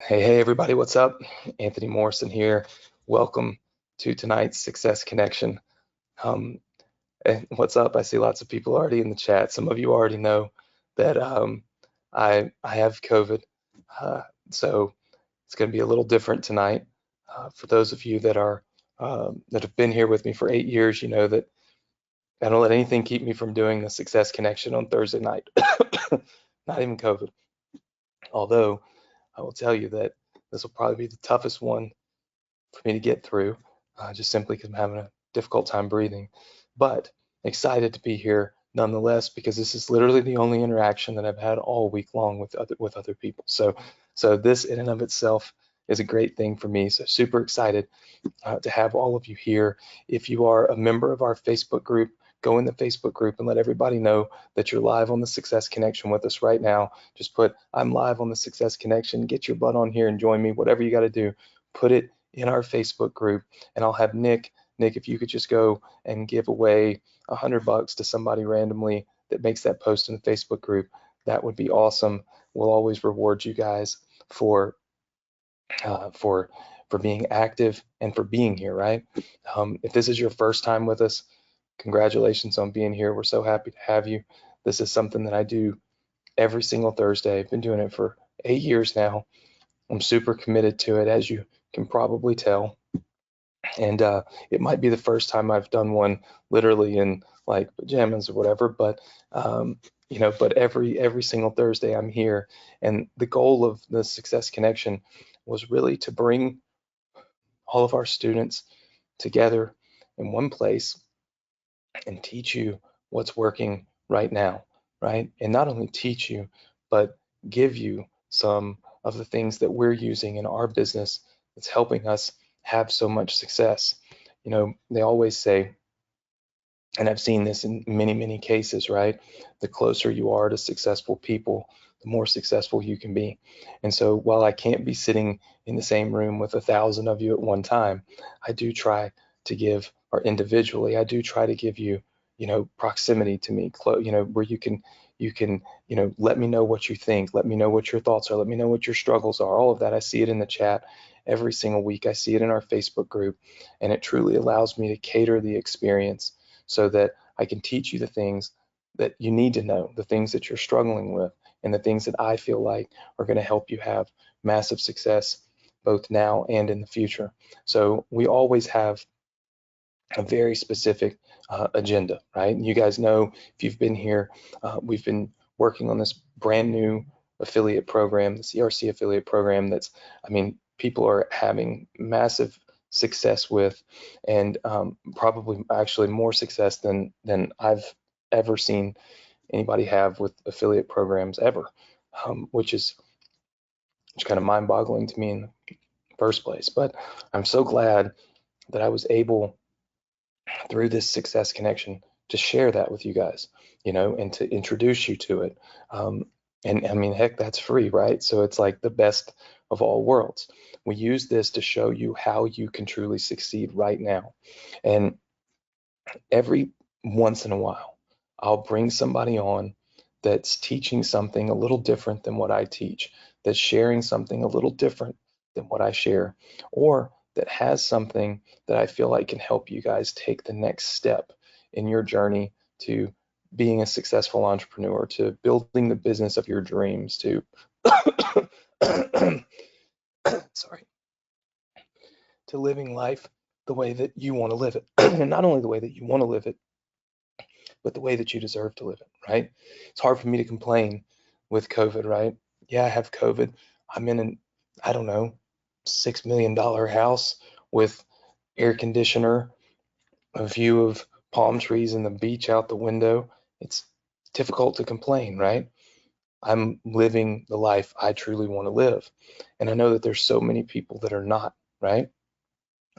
Hey, everybody, what's up? Anthony Morrison here. Welcome to tonight's Success Connection. Um, and what's up? I see lots of people already in the chat. Some of you already know that I have COVID, uh, so it's going to be a little different tonight. For those of you that have been here with me for 8 years, you know that I don't let anything keep me from doing the Success Connection on Thursday night. Not even COVID. Although I will tell you that this will probably be the toughest one for me to get through, just simply because I'm having a difficult time breathing. But excited to be here nonetheless, because this is literally the only interaction that I've had all week long with other people. So this in and of itself is a great thing for me. So super excited to have all of you here. If you are a member of our Facebook group, go in the Facebook group and let everybody know that you're live on the Success Connection with us right now. Just put, I'm live on the Success Connection. Get your butt on here and join me. Whatever you got to do, put it in our Facebook group, and I'll have Nick, if you could just go and give away $100 to somebody randomly that makes that post in the Facebook group, that would be awesome. We'll always reward you guys for uh, for for being active and for being here, right? If this is your first time with us, congratulations on being here. We're so happy to have you. This is something that I do every single Thursday. I've been doing it for 8 years now. I'm super committed to it, as you can probably tell. And it might be the first time I've done one literally in like pajamas or whatever, but but every single Thursday I'm here. And the goal of the Success Connection was really to bring all of our students together in one place and teach you what's working right now, right? And not only teach you, but give you some of the things that we're using in our business that's helping us have so much success. You know, they always say, and I've seen this in many, many cases, right? The closer you are to successful people, the more successful you can be. And so while I can't be sitting in the same room with 1,000 of you at one time, I do try to give, or individually, I do try to give you, proximity to me, where you can, let me know what you think, let me know what your thoughts are, let me know what your struggles are, all of that. I see it in the chat every single week. I see it in our Facebook group, and it truly allows me to cater the experience so that I can teach you the things that you need to know, the things that you're struggling with, and the things that I feel like are going to help you have massive success both now and in the future. So we always have a very specific agenda, right? And you guys know, if you've been here, we've been working on this brand new affiliate program, the CRC affiliate program that's, people are having massive success with, and probably actually more success than I've ever seen anybody have with affiliate programs ever, which is kind of mind-boggling to me in the first place. But I'm so glad that I was able, through this Success Connection, to share that with you guys, and to introduce you to it. And I mean, heck, that's free, right? So it's like the best of all worlds. We use this to show you how you can truly succeed right now. And every once in a while, I'll bring somebody on that's teaching something a little different than what I teach, that's sharing something a little different than what I share, or that has something that I feel like can help you guys take the next step in your journey to being a successful entrepreneur, to building the business of your dreams, to sorry, to living life the way that you want to live it. And not only the way that you want to live it, but the way that you deserve to live it, right? It's hard for me to complain with COVID, right? Yeah, I have COVID. I'm in an, I don't know, $6 million house with air conditioner, a view of palm trees and the beach out the window. It's difficult to complain, right? I'm living the life I truly want to live. And I know that there's so many people that are not, right?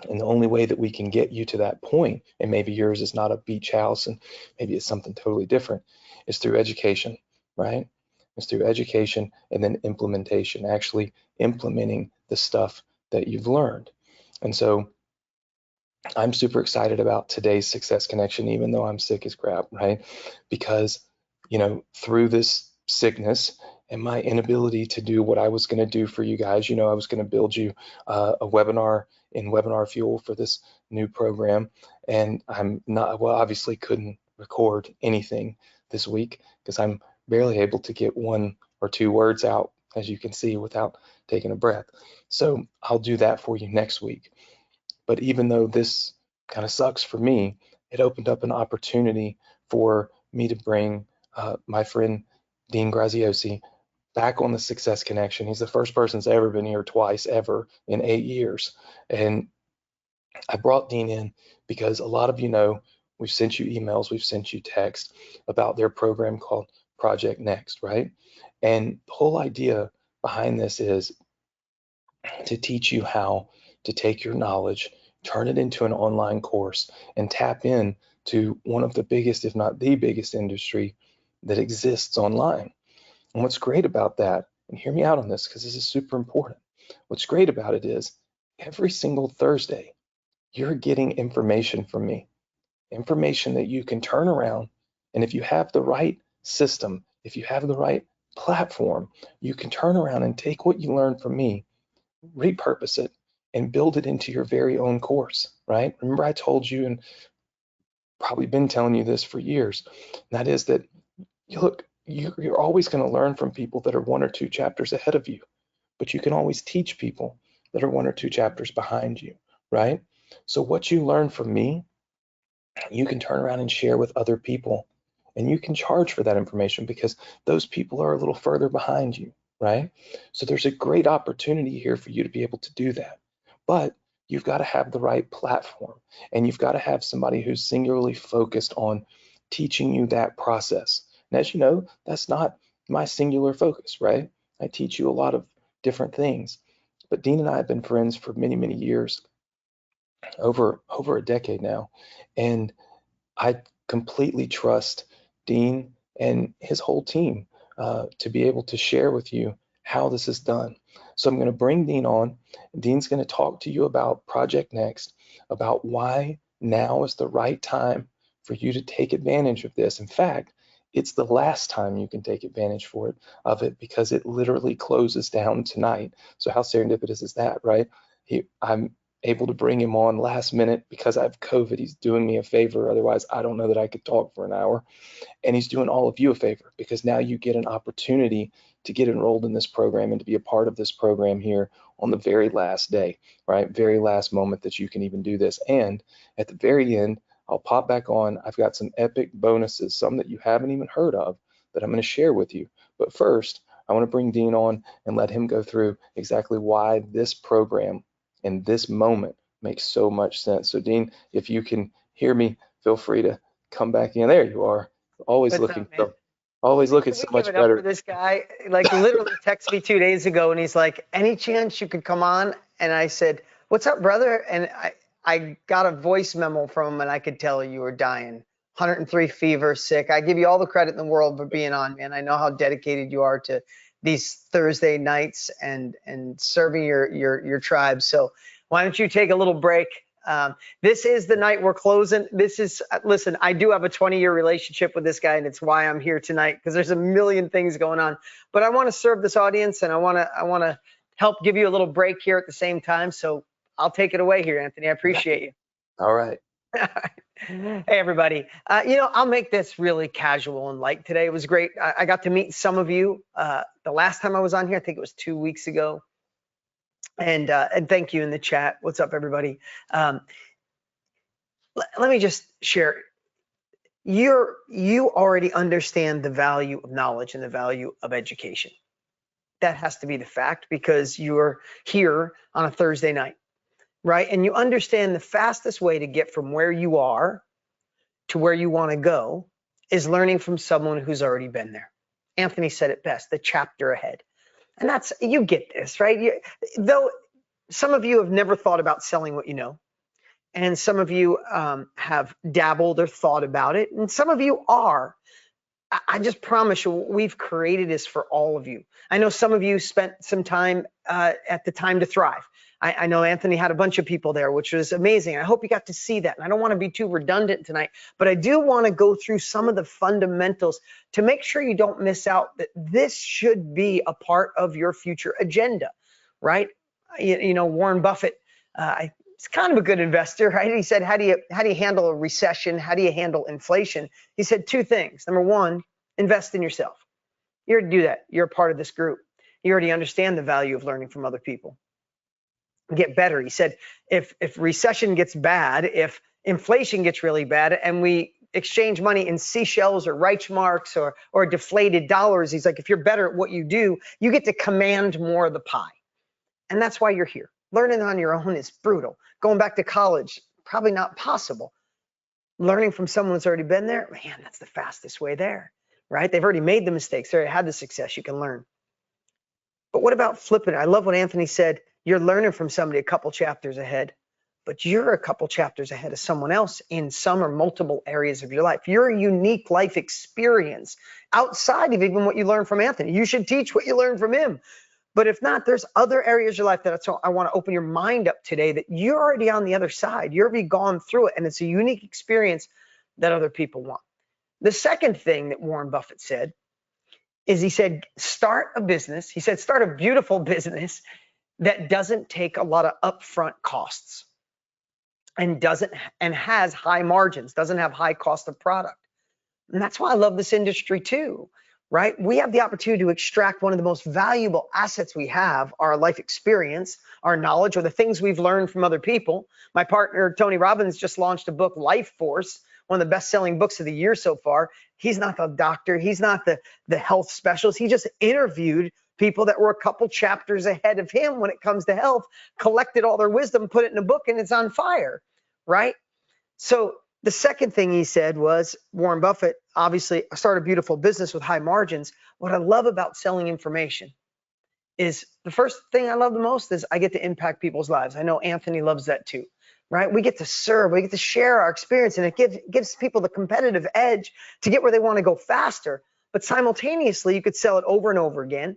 And the only way that we can get you to that point, and maybe yours is not a beach house and maybe it's something totally different, is through education, right? It's through education and then implementation, actually implementing the stuff that you've learned. And so I'm super excited about today's Success Connection, even though I'm sick as crap, right? Because, through this sickness and my inability to do what I was going to do for you guys. I was going to build you a webinar in Webinar Fuel for this new program, and I'm not, well, obviously couldn't record anything this week because I'm barely able to get 1 or 2 words out, as you can see, without taking a breath. So I'll do that for you next week. But even though this kind of sucks for me, it opened up an opportunity for me to bring my friend Dean Graziosi back on the Success Connection. He's the first person that's ever been here twice ever in 8 years. And I brought Dean in because a lot of you know we've sent you emails, we've sent you texts about their program called Project Next, right? And the whole idea behind this is to teach you how to take your knowledge, turn it into an online course, and tap in to one of the biggest, if not the biggest industry that exists online. And what's great about that, and hear me out on this because this is super important. What's great about it is every single Thursday, you're getting information from me, information that you can turn around. And if you have the right system, if you have the right platform, you can turn around and take what you learned from me, repurpose it, and build it into your very own course, right? Remember I told you, and probably been telling you this for years, and that is that you're always going to learn from people that are 1 or 2 chapters ahead of you, but you can always teach people that are 1 or 2 chapters behind you, right? So what you learn from me, you can turn around and share with other people, and you can charge for that information because those people are a little further behind you, right? So there's a great opportunity here for you to be able to do that. But you've got to have the right platform, and you've got to have somebody who's singularly focused on teaching you that process. And as you know, that's not my singular focus, right? I teach you a lot of different things. But Dean and I have been friends for many, many years, over a decade now. And I completely trust Dean and his whole team to be able to share with you how this is done. So I'm going to bring Dean on. Dean's going to talk to you about Project Next, about why now is the right time for you to take advantage of this. In fact, it's the last time you can take advantage of it because it literally closes down tonight. So how serendipitous is that, right? I'm able to bring him on last minute because I have COVID. He's doing me a favor. Otherwise, I don't know that I could talk for an hour. And he's doing all of you a favor because now you get an opportunity to get enrolled in this program and to be a part of this program here on the very last day, right? Very last moment that you can even do this. And at the very end, I'll pop back on. I've got some epic bonuses, some that you haven't even heard of, that I'm going to share with you. But first, I want to bring Dean on and let him go through exactly why this program in this moment makes so much sense. So Dean, if you can hear me, feel free to come back in. There you are. Always What's looking up, man? always looking Can we so give much it up for better. this guy? Like literally texted me 2 days ago and he's like, any chance you could come on? And I said, what's up, brother? And I got a voice memo from him and I could tell you were dying. 103 fever, sick. I give you all the credit in the world for being on, man. I know how dedicated you are to these Thursday nights and serving your tribe. So why don't you take a little break? This is the night we're closing. Listen, I do have a 20-year relationship with this guy, and it's why I'm here tonight, because there's a million things going on. But I want to serve this audience, and I want to help give you a little break here at the same time. So I'll take it away here, Anthony. I appreciate you. All right. Hey, everybody. I'll make this really casual and light today. It was great. I got to meet some of you the last time I was on here. I think it was 2 weeks ago. And thank you in the chat. What's up, everybody? Let me just share. You already understand the value of knowledge and the value of education. That has to be the fact because you're here on a Thursday night, right? And you understand the fastest way to get from where you are to where you want to go is learning from someone who's already been there. Anthony said it best, the chapter ahead. And you get this, right? Though some of you have never thought about selling what you know, and some of you have dabbled or thought about it, and some of you are. I just promise you, what we've created is for all of you. I know some of you spent some time at the Time to Thrive. I know Anthony had a bunch of people there, which was amazing. I hope you got to see that. And I don't want to be too redundant tonight, but I do want to go through some of the fundamentals to make sure you don't miss out that this should be a part of your future agenda, right? You know, Warren Buffett, he's kind of a good investor, right? He said, how do you handle a recession? How do you handle inflation? He said two things. Number one, invest in yourself. You already do that. You're a part of this group. You already understand the value of learning from other people. Get better. He said, if recession gets bad, if inflation gets really bad, and we exchange money in seashells or Reichmarks or deflated dollars, he's like, if you're better at what you do, you get to command more of the pie. And that's why you're here. Learning on your own is brutal. Going back to college, probably not possible. Learning from someone who's already been there, man, that's the fastest way there, right? They've already made the mistakes. They already had the success. You can learn. But what about flipping it? I love what Anthony said. You're learning from somebody a couple chapters ahead, but you're a couple chapters ahead of someone else in some or multiple areas of your life. Your unique life experience outside of even what you learned from Anthony. You should teach what you learned from him. But if not, there's other areas of your life that I want to open your mind up today that you're already on the other side. You've already gone through it, and it's a unique experience that other people want. The second thing that Warren Buffett said is he said, start a business. He said, start a beautiful business that doesn't take a lot of upfront costs and has high margins, doesn't have high cost of product. And that's why I love this industry too, right? We have the opportunity to extract one of the most valuable assets we have, our life experience, our knowledge, or the things we've learned from other people. My partner, Tony Robbins, just launched a book, Life Force, one of the best-selling books of the year so far. He's not the doctor. He's not the health specialist. He just interviewed people that were a couple chapters ahead of him when it comes to health, collected all their wisdom, put it in a book, and it's on fire, right? So the second thing he said was, Warren Buffett, obviously, start a beautiful business with high margins. What I love about selling information is the first thing I love the most is I get to impact people's lives. I know Anthony loves that too, right? We get to serve, we get to share our experience, and it gives people the competitive edge to get where they want to go faster. But simultaneously, you could sell it over and over again.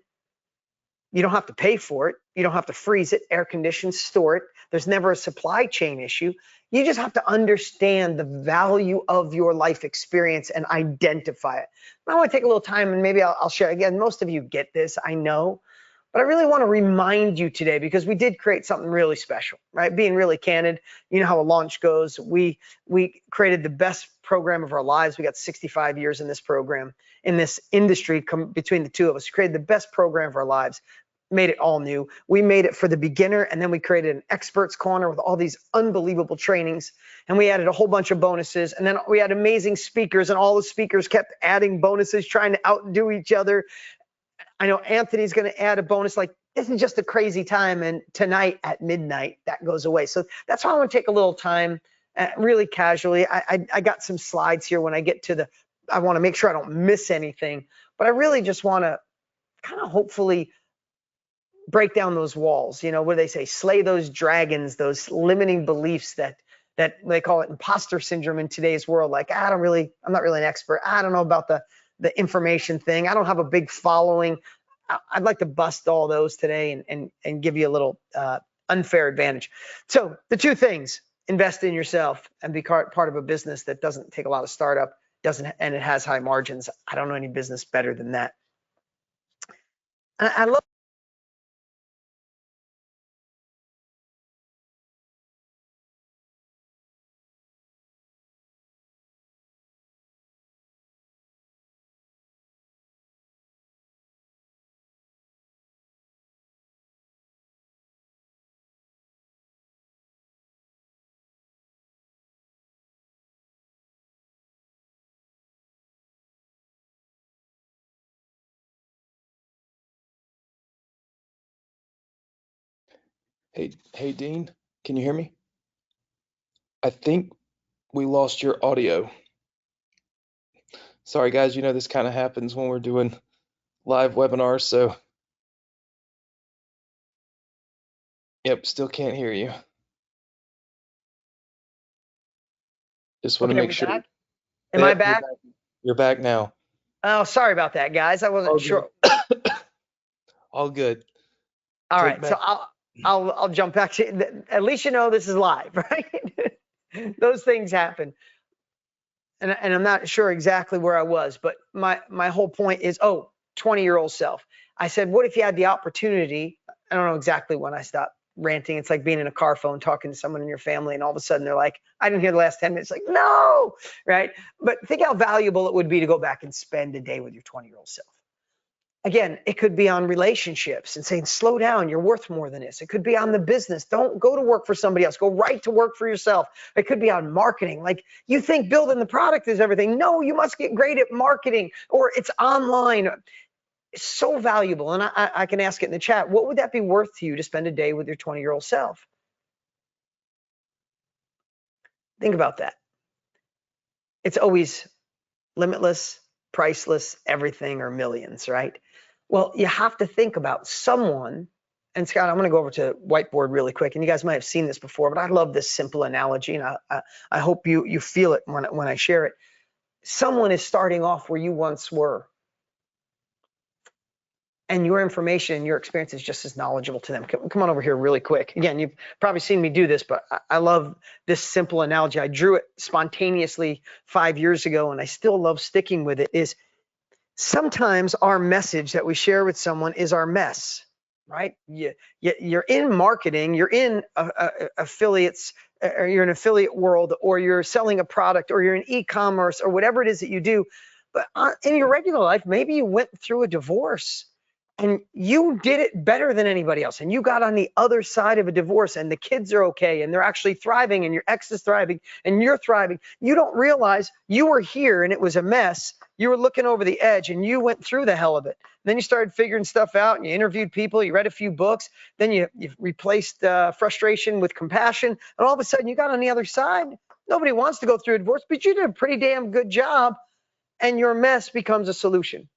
You don't have to pay for it. You don't have to freeze it, air condition, store it. There's never a supply chain issue. You just have to understand the value of your life experience and identify it. I want to take a little time and maybe I'll share again. Most of you get this, I know, but I really want to remind you today because we did create something really special, right? Being really candid, you know how a launch goes. We created the best program of our lives. We got 65 years in this program, in this industry between the two of us. We created the best program of our lives. Made it all new. We made it for the beginner, and then we created an experts corner with all these unbelievable trainings, and we added a whole bunch of bonuses, and then we had amazing speakers, and all the speakers kept adding bonuses, trying to outdo each other. I know Anthony's going to add a bonus. Like, this is just a crazy time, and tonight at midnight that goes away. So that's why I want to take a little time, really casually. I got some slides here. When I get to I want to make sure I don't miss anything, but I really just want to kind of hopefully break down those walls, you know, what do they say? Slay those dragons, those limiting beliefs that they call it imposter syndrome in today's world. Like, I'm not really an expert. I don't know about the information thing. I don't have a big following. I'd like to bust all those today and give you a little unfair advantage. So the two things, invest in yourself and be part of a business that doesn't take a lot of startup, and it has high margins. I don't know any business better than that. I love Hey, Dean, can you hear me? I think we lost your audio. Sorry, guys, you know this kind of happens when we're doing live webinars, so yep, still can't hear you. Just want to Okay, are make we sure. back? Am I Yep, back? you're back now. Oh, sorry about that, guys. I wasn't All good. sure. All good. All Take right, so back. I'll jump back to. At least you know this is live, right? Those things happen, and I'm not sure exactly where I was, but my whole point is, 20-year-old self. I said, what if you had the opportunity? I don't know exactly when I stopped ranting. It's like being in a car phone talking to someone in your family, and all of a sudden they're like, I didn't hear the last 10 minutes. Like, no, right? But think how valuable it would be to go back and spend a day with your 20-year-old self. Again, it could be on relationships and saying, slow down, you're worth more than this. It could be on the business. Don't go to work for somebody else. Go right to work for yourself. It could be on marketing. Like, you think building the product is everything. No, you must get great at marketing, or it's online. It's so valuable. And I can ask it in the chat. What would that be worth to you to spend a day with your 20-year-old self? Think about that. It's always limitless, priceless, everything, or millions, right? Well, you have to think about someone. And Scott, I'm going to go over to whiteboard really quick. And you guys might have seen this before, but I love this simple analogy, and I hope you feel it when I share it. Someone is starting off where you once were, and your information and your experience is just as knowledgeable to them. Come on over here really quick. Again, you've probably seen me do this, but I love this simple analogy. I drew it spontaneously 5 years ago, and I still love sticking with it. Is sometimes our message that we share with someone is our mess, right? You're in marketing, you're in affiliates, or you're in an affiliate world, or you're selling a product, or you're in e-commerce, or whatever it is that you do. But in your regular life, maybe you went through a divorce and you did it better than anybody else. And you got on the other side of a divorce, and the kids are okay, and they're actually thriving, and your ex is thriving, and you're thriving. You don't realize you were here and it was a mess. You were looking over the edge, and you went through the hell of it. Then you started figuring stuff out, and you interviewed people, you read a few books, then you replaced frustration with compassion, and all of a sudden you got on the other side. Nobody wants to go through a divorce, but you did a pretty damn good job, and your mess becomes a solution.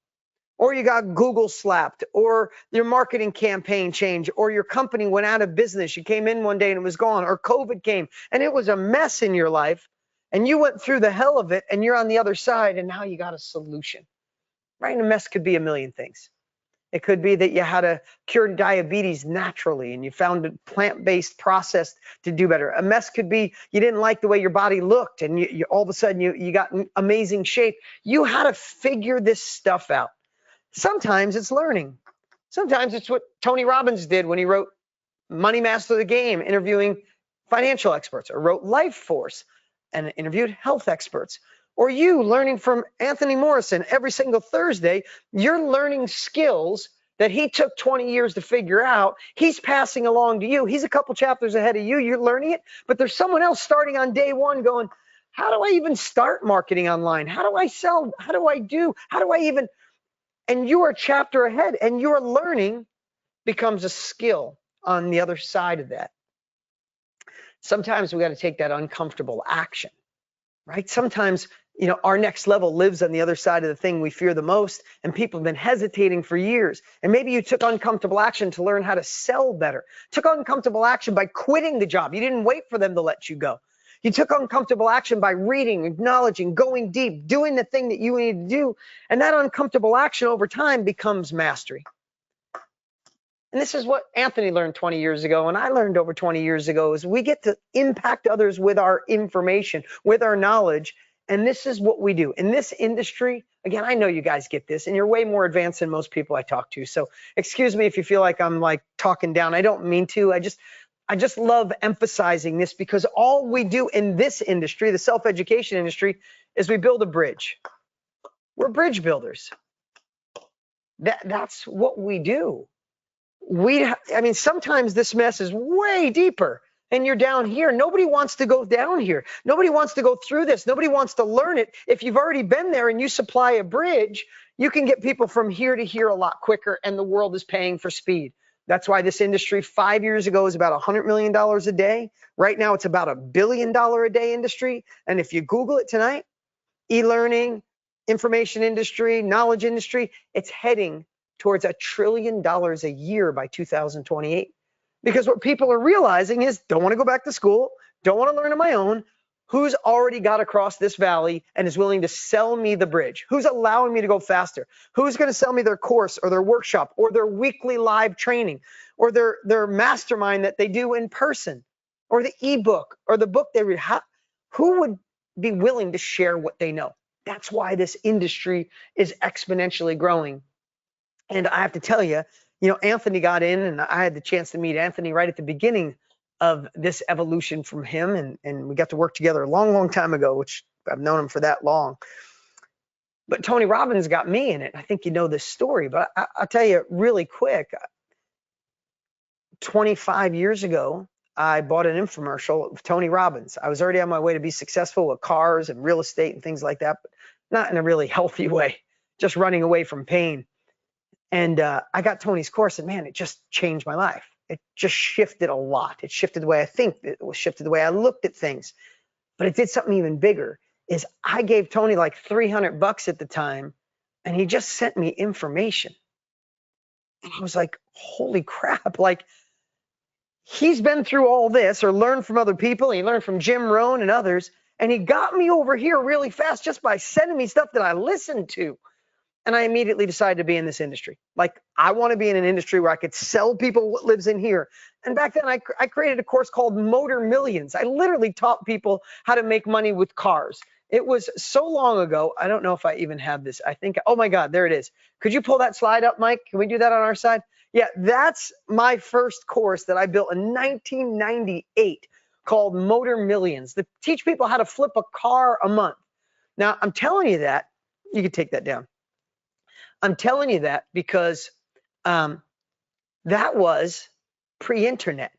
Or you got Google slapped, or your marketing campaign changed, or your company went out of business. You came in one day and it was gone, or COVID came and it was a mess in your life, and you went through the hell of it, and you're on the other side, and now you got a solution, right? And a mess could be a million things. It could be that you had to cure diabetes naturally, and you found a plant-based process to do better. A mess could be you didn't like the way your body looked, and you all of a sudden you got amazing shape. You had to figure this stuff out. Sometimes it's learning. Sometimes it's what Tony Robbins did when he wrote Money Master the Game, interviewing financial experts, or wrote Life Force and interviewed health experts. Or you learning from Anthony Morrison every single Thursday. You're learning skills that he took 20 years to figure out. He's passing along to you. He's a couple chapters ahead of you. You're learning it, but there's someone else starting on day one going, how do I even start marketing online? How do I sell? How do I even? And you are a chapter ahead, and your learning becomes a skill on the other side of that. Sometimes we got to take that uncomfortable action, right? Sometimes, our next level lives on the other side of the thing we fear the most, and people have been hesitating for years. And maybe you took uncomfortable action to learn how to sell better. Took uncomfortable action by quitting the job. You didn't wait for them to let you go. You took uncomfortable action by reading, acknowledging, going deep, doing the thing that you need to do. And that uncomfortable action over time becomes mastery. And this is what Anthony learned 20 years ago, and I learned over 20 years ago, is we get to impact others with our information, with our knowledge. And this is what we do. In this industry, again, I know you guys get this, and you're way more advanced than most people I talk to. So excuse me if you feel like I'm like talking down. I don't mean to. I just love emphasizing this, because all we do in this industry, the self-education industry, is we build a bridge. We're bridge builders. That's what we do. Sometimes this mess is way deeper, and you're down here. Nobody wants to go down here. Nobody wants to go through this. Nobody wants to learn it. If you've already been there and you supply a bridge, you can get people from here to here a lot quicker, and the world is paying for speed. That's why this industry 5 years ago was about $100 million a day. Right now, it's about $1 billion a day industry. And if you Google it tonight, e-learning, information industry, knowledge industry, it's heading towards $1 trillion a year by 2028. Because what people are realizing is, don't want to go back to school, don't want to learn on my own. Who's already got across this valley and is willing to sell me the bridge? Who's allowing me to go faster? Who's going to sell me their course or their workshop or their weekly live training or their mastermind that they do in person or the ebook or the book they read? Who would be willing to share what they know? That's why this industry is exponentially growing. And I have to tell you, Anthony got in, and I had the chance to meet Anthony right at the beginning of this evolution from him. And we got to work together a long, long time ago, which I've known him for that long. But Tony Robbins got me in it. I think you know this story, but I'll tell you really quick. 25 years ago, I bought an infomercial of Tony Robbins. I was already on my way to be successful with cars and real estate and things like that, but not in a really healthy way, just running away from pain. And I got Tony's course, and man, it just changed my life. It just shifted a lot. It shifted the way I think. It shifted the way I looked at things. But it did something even bigger. Is I gave Tony like $300 at the time, and he just sent me information. And I was like, holy crap! Like, he's been through all this, or learned from other people. He learned from Jim Rohn and others, and he got me over here really fast just by sending me stuff that I listened to. And I immediately decided to be in this industry. Like, I want to be in an industry where I could sell people what lives in here. And back then, I created a course called Motor Millions. I literally taught people how to make money with cars. It was so long ago. I don't know if I even have this. I think, oh my God, there it is. Could you pull that slide up, Mike? Can we do that on our side? Yeah, that's my first course that I built in 1998 called Motor Millions, to teach people how to flip a car a month. Now, I'm telling you that. You can take that down. I'm telling you that because that was pre-internet.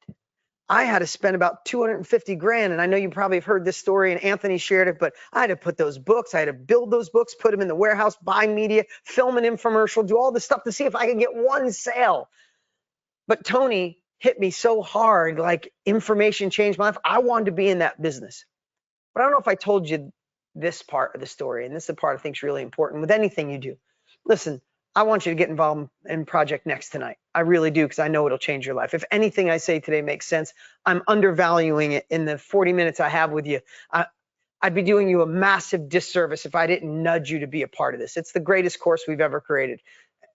I had to spend about 250 grand. And I know you probably have heard this story, and Anthony shared it, but I had to put those books, I had to build those books, put them in the warehouse, buy media, film an infomercial, do all this stuff to see if I could get one sale. But Tony hit me so hard, like information changed my life. I wanted to be in that business. But I don't know if I told you this part of the story, and this is the part I think is really important with anything you do. Listen, I want you to get involved in Project Next tonight. I really do, because I know it'll change your life. If anything I say today makes sense, I'm undervaluing it in the 40 minutes I have with you. I'd be doing you a massive disservice if I didn't nudge you to be a part of this. It's the greatest course we've ever created.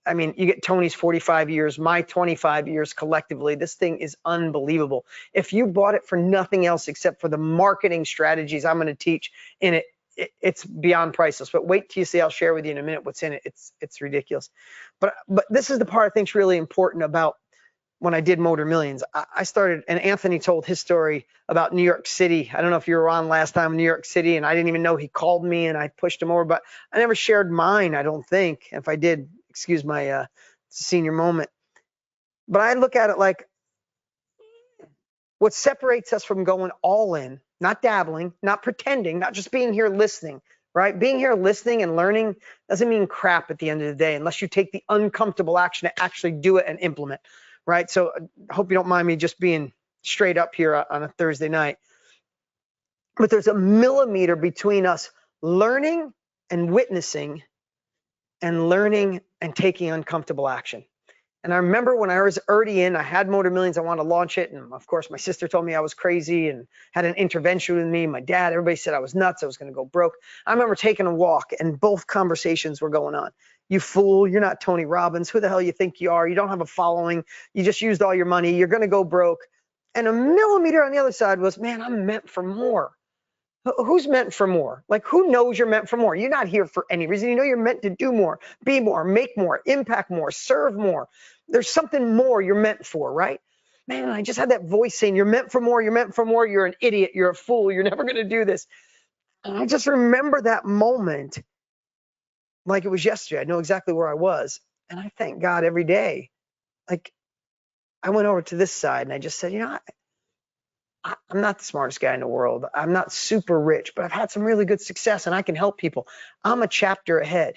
I mean, you get Tony's 45 years, my 25 years collectively. This thing is unbelievable. If you bought it for nothing else except for the marketing strategies I'm going to teach in it, it's beyond priceless. But wait till you see. I'll share with you in a minute what's in it. It's ridiculous. But this is the part I think is really important about when I did Motor Millions. I started, and Anthony told his story about New York City. I don't know if you were on last time in New York City, and I didn't even know he called me, and I pushed him over, but I never shared mine, I don't think. If I did, excuse my senior moment. But I look at it like, what separates us from going all in, not dabbling, not pretending, not just being here listening, right? Being here listening and learning doesn't mean crap at the end of the day, unless you take the uncomfortable action to actually do it and implement, right? So I hope you don't mind me just being straight up here on a Thursday night. But there's a millimeter between us learning and witnessing and learning and taking uncomfortable action. And I remember when I was already in, I had Motor Millions, I wanted to launch it. And of course, my sister told me I was crazy and had an intervention with me. My dad, everybody said I was nuts. I was going to go broke. I remember taking a walk, and both conversations were going on. You fool, you're not Tony Robbins. Who the hell you think you are? You don't have a following. You just used all your money. You're going to go broke. And a millimeter on the other side was, man, I'm meant for more. Who's meant for more? Like, who knows you're meant for more? You're not here for any reason. You know you're meant to do more, be more, make more, impact more, serve more. There's something more you're meant for, right? Man, I just had that voice saying, you're meant for more, you're meant for more, you're an idiot, you're a fool, you're never going to do this. And I just remember that moment like it was yesterday. I know exactly where I was. And I thank God every day. Like, I went over to this side and I just said, I'm not the smartest guy in the world. I'm not super rich, but I've had some really good success and I can help people. I'm a chapter ahead.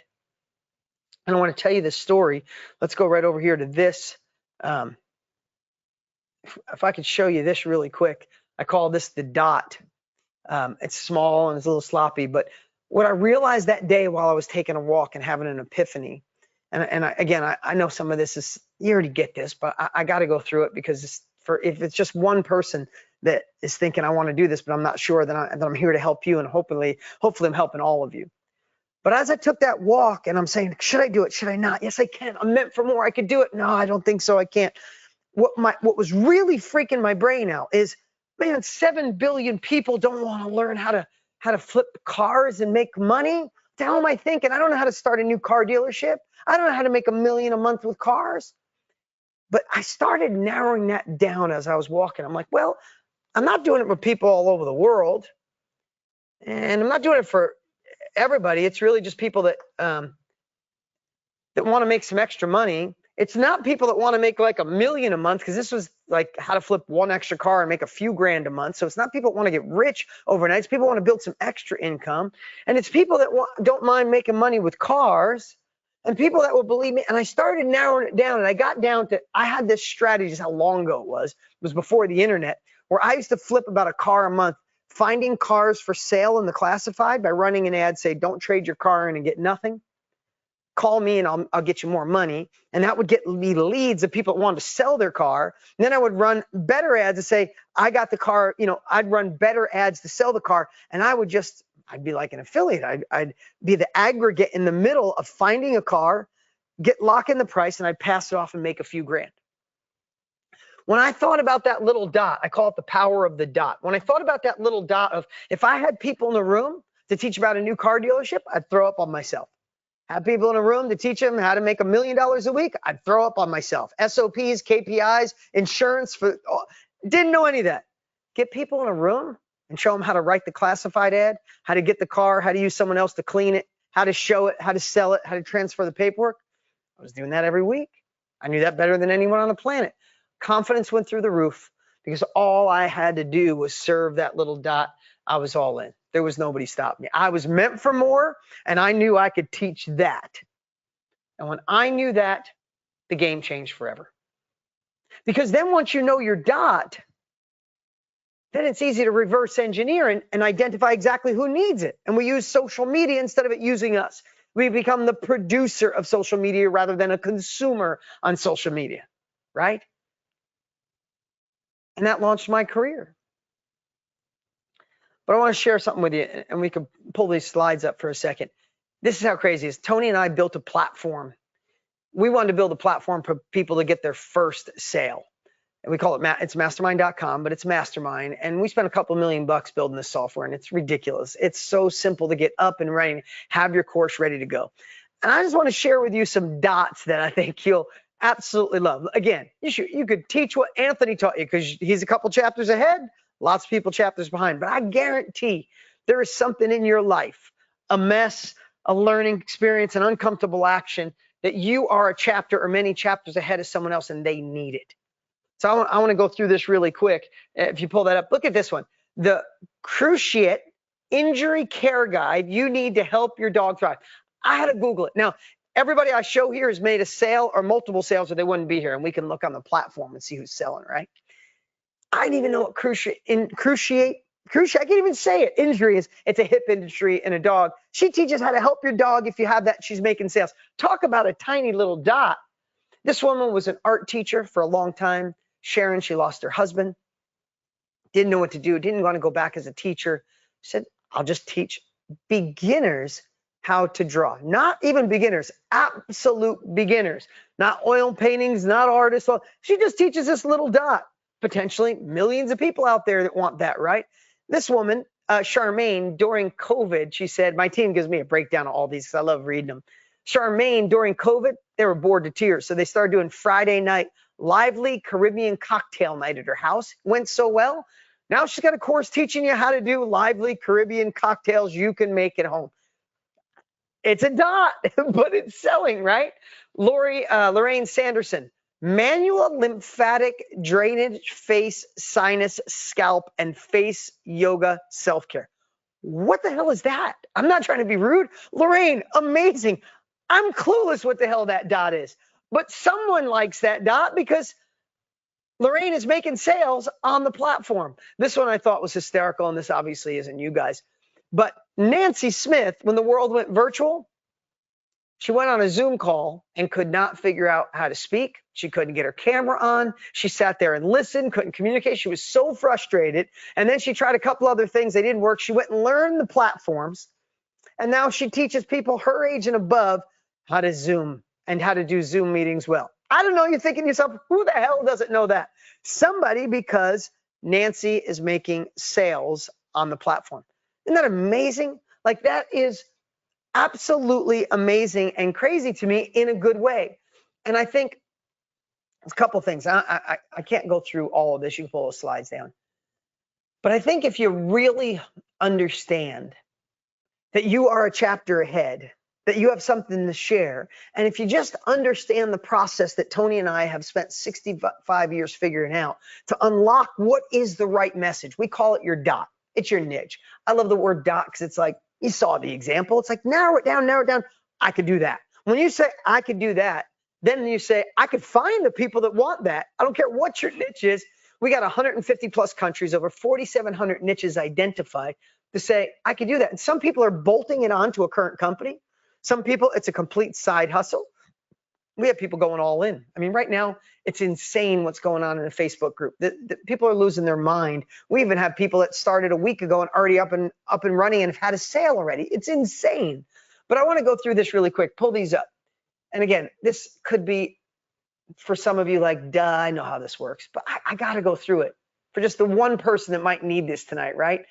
And I want to tell you this story. Let's go right over here to this. If I could show you this really quick, I call this the dot. It's small and it's a little sloppy, but what I realized that day while I was taking a walk and having an epiphany, and I know some of this is, you already get this, but I got to go through it because for if it's just one person that is thinking I want to do this, but I'm not sure, that I'm here to help you, and hopefully I'm helping all of you. But as I took that walk and I'm saying, should I do it? Should I not? Yes, I can. I'm meant for more. I could do it. No, I don't think so. I can't. What was really freaking my brain out is, man, 7 billion people don't want to learn how to flip cars and make money. What the hell am I thinking? I don't know how to start a new car dealership. I don't know how to make $1 million a month with cars. But I started narrowing that down as I was walking. I'm like, well, I'm not doing it for people all over the world, and I'm not doing it for everybody. It's really just people that want to make some extra money. It's not people that want to make like $1 million a month, because this was like how to flip one extra car and make a few grand a month. So it's not people that want to get rich overnight. It's people who want to build some extra income, and it's people that don't mind making money with cars, and people that will believe me. And I started narrowing it down, and I got down to, I had this strategy. Just how long ago it was before the internet, where I used to flip about a car a month, finding cars for sale in the classified by running an ad, say, don't trade your car in and get nothing. Call me and I'll get you more money. And that would get me leads of people that wanted to sell their car. And then I would run better ads to say, I got the car, I'd run better ads to sell the car. And I'd be like an affiliate. I'd be the aggregate in the middle of finding a car, lock in the price, and I'd pass it off and make a few grand. When I thought about that little dot, I call it the power of the dot. When I thought about that little dot of, if I had people in the room to teach about a new car dealership, I'd throw up on myself. Have people in a room to teach them how to make $1 million a week, I'd throw up on myself. SOPs, KPIs, insurance, didn't know any of that. Get people in a room and show them how to write the classified ad, how to get the car, how to use someone else to clean it, how to show it, how to sell it, how to transfer the paperwork. I was doing that every week. I knew that better than anyone on the planet. Confidence went through the roof because all I had to do was serve that little dot. I was all in. There was nobody stopping me. I was meant for more, and I knew I could teach that. And when I knew that, the game changed forever. Because then once you know your dot, then it's easy to reverse engineer and identify exactly who needs it. And we use social media instead of it using us. We become the producer of social media rather than a consumer on social media, right? And that launched my career. But I want to share something with you, and we can pull these slides up for a second. This is how crazy it is. Tony and I built a platform. We wanted to build a platform for people to get their first sale. And we call it, it's mastermind.com, but it's mastermind. And we spent a couple $1 million building this software, and it's ridiculous. It's so simple to get up and running, have your course ready to go. And I just want to share with you some dots that I think you'll absolutely love. Again, you could teach what Anthony taught you because he's a couple chapters ahead. Lots of people chapters behind, but I guarantee there is something in your life, a mess, a learning experience, an uncomfortable action that you are a chapter or many chapters ahead of someone else and they need it. So I want to go through this really quick. If you pull that up, look at this one. The Cruciate Injury Care Guide you need to help your dog thrive. I had to Google it. Now, everybody I show here has made a sale or multiple sales or they wouldn't be here, and we can look on the platform and see who's selling, right? I didn't even know what cruciate, I can't even say it, injury is. It's a hip injury in a dog. She teaches how to help your dog if you have that. She's making sales. Talk about a tiny little dot. This woman was an art teacher for a long time. Sharon, she lost her husband. Didn't know what to do. Didn't want to go back as a teacher. Said, I'll just teach beginners how to draw. Not even beginners, absolute beginners. Not oil paintings, not artists. She just teaches this little dot. Potentially millions of people out there that want that, right? This woman, Charmaine, during COVID, she said, my team gives me a breakdown of all these because I love reading them. Charmaine, during COVID, they were bored to tears. So they started doing Friday night, lively Caribbean cocktail night at her house. Went so well. Now she's got a course teaching you how to do lively Caribbean cocktails you can make at home. It's a dot, but it's selling, right? Lorraine Sanderson. Manual lymphatic drainage, face, sinus, scalp, and face yoga self-care. What the hell is that? I'm not trying to be rude. Lorraine, amazing. I'm clueless what the hell that dot is. But someone likes that dot because Lorraine is making sales on the platform. This one I thought was hysterical, and this obviously isn't you guys. But Nancy Smith, when the world went virtual, She went on a Zoom call and could not figure out how to speak. She couldn't get her camera on. She sat there and listened, couldn't communicate. She was so frustrated. And then she tried a couple other things. They didn't work. She went and learned the platforms. And now she teaches people her age and above how to Zoom and how to do Zoom meetings well. I don't know. You're thinking to yourself, who the hell doesn't know that? Somebody, because Nancy is making sales on the platform. Isn't that amazing? Like, that is absolutely amazing and crazy to me in a good way. And I think a couple things. I can't go through all of this. You can pull the slides down. But I think if you really understand that you are a chapter ahead, that you have something to share, and if you just understand the process that Tony and I have spent 65 years figuring out to unlock what is the right message. We call it your dot. It's your niche. I love the word dot because it's like, you saw the example. It's like, narrow it down, narrow it down. I could do that. When you say I could do that, then you say, I could find the people that want that. I don't care what your niche is. We got 150 plus countries, over 4,700 niches identified to say, I could do that. And some people are bolting it onto a current company. Some people, it's a complete side hustle. We have people going all in. I mean, right now, it's insane what's going on in the Facebook group. The people are losing their mind. We even have people that started a week ago and already up and running and have had a sale already. It's insane. But I want to go through this really quick. Pull these up. And again, this could be for some of you like, duh, I know how this works. But I got to go through it for just the one person that might need this tonight, right?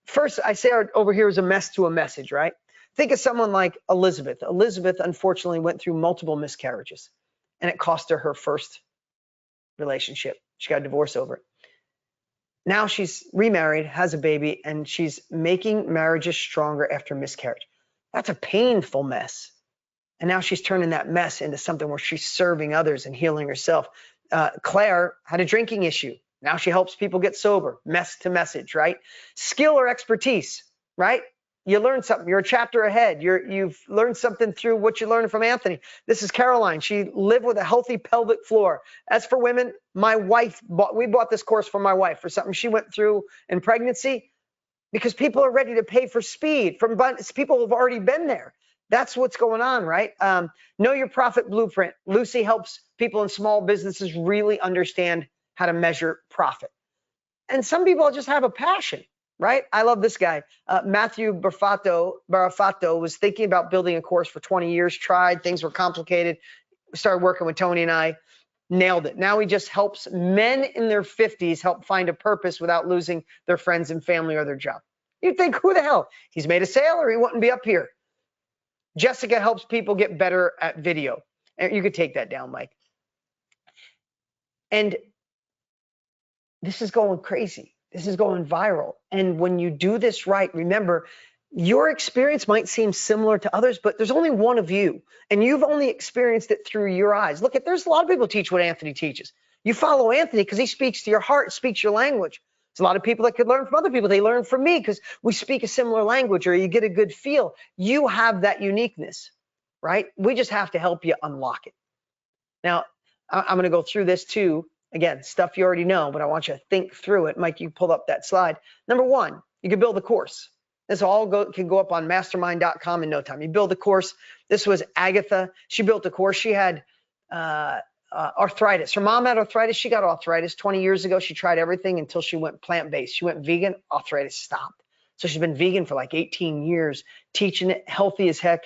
First, I say over here is a mess to a message, right? Think of someone like Elizabeth. Elizabeth, unfortunately, went through multiple miscarriages, and it cost her first relationship. She got a divorce over it. Now she's remarried, has a baby, and she's making marriages stronger after miscarriage. That's a painful mess. And now she's turning that mess into something where she's serving others and healing herself. Claire had a drinking issue. Now she helps people get sober. Mess to message, right? Skill or expertise, right? You learn something. You're a chapter ahead. You've learned something through what you learned from Anthony. This is Caroline. She lived with a healthy pelvic floor. As for women, we bought this course for my wife for something she went through in pregnancy, because people are ready to pay for speed from people who've already been there. That's what's going on, right? Know your profit blueprint. Lucy helps people in small businesses really understand how to measure profit. And some people just have a passion, right? I love this guy. Matthew Barafato was thinking about building a course for 20 years, tried, things were complicated. Started working with Tony and I, nailed it. Now he just helps men in their 50s help find a purpose without losing their friends and family or their job. You'd think, who the hell? He's made a sale or he wouldn't be up here. Jessica helps people get better at video. And you could take that down, Mike. And this is going crazy. This is going viral. And when you do this right, remember, your experience might seem similar to others, but there's only one of you. And you've only experienced it through your eyes. Look, there's a lot of people who teach what Anthony teaches. You follow Anthony because he speaks to your heart, speaks your language. There's a lot of people that could learn from other people. They learn from me because we speak a similar language, or you get a good feel. You have that uniqueness, right? We just have to help you unlock it. Now, I'm going to go through this too. Again, stuff you already know, but I want you to think through it. Mike, you pulled up that slide. Number one, you can build a course. This all can go up on mastermind.com in no time. You build a course. This was Agatha. She built a course. She had arthritis. Her mom had arthritis. She got arthritis 20 years ago. She tried everything until she went plant-based. She went vegan. Arthritis stopped. So she's been vegan for like 18 years, teaching it, healthy as heck,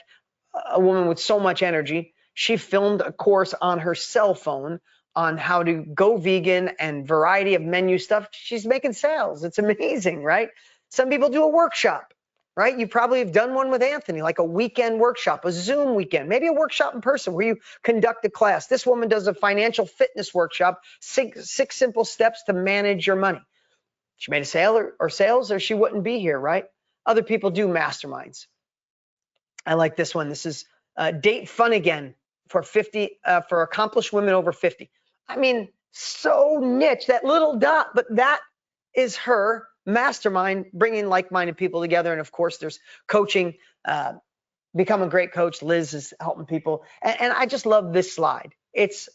a woman with so much energy. She filmed a course on her cell phone on how to go vegan and variety of menu stuff. She's making sales. It's amazing, right? Some people do a workshop, right? You probably have done one with Anthony, like a weekend workshop, a Zoom weekend, maybe a workshop in person where you conduct a class. This woman does a financial fitness workshop, six simple steps to manage your money. She made a sale or sales, or she wouldn't be here, right? Other people do masterminds. I like this one. This is Date Fun Again for accomplished women over 50. I mean, so niche, that little dot, but that is her mastermind, bringing like-minded people together. And of course, there's coaching, become a great coach. Liz is helping people. And I just love this slide. It's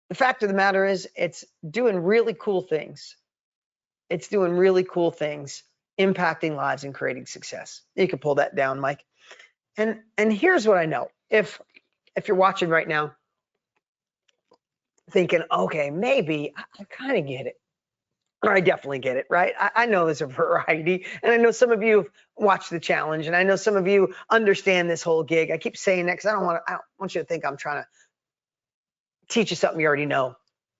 the fact of the matter is it's doing really cool things. It's doing really cool things, impacting lives and creating success. You can pull that down, Mike. And here's what I know. if you're watching right now thinking, okay, maybe I kind of get it, or I definitely get it, right? I know there's a variety, and I know some of you have watched the challenge, and I know some of you understand this whole gig. I keep saying that because I don't want you to think I'm trying to teach you something you already know.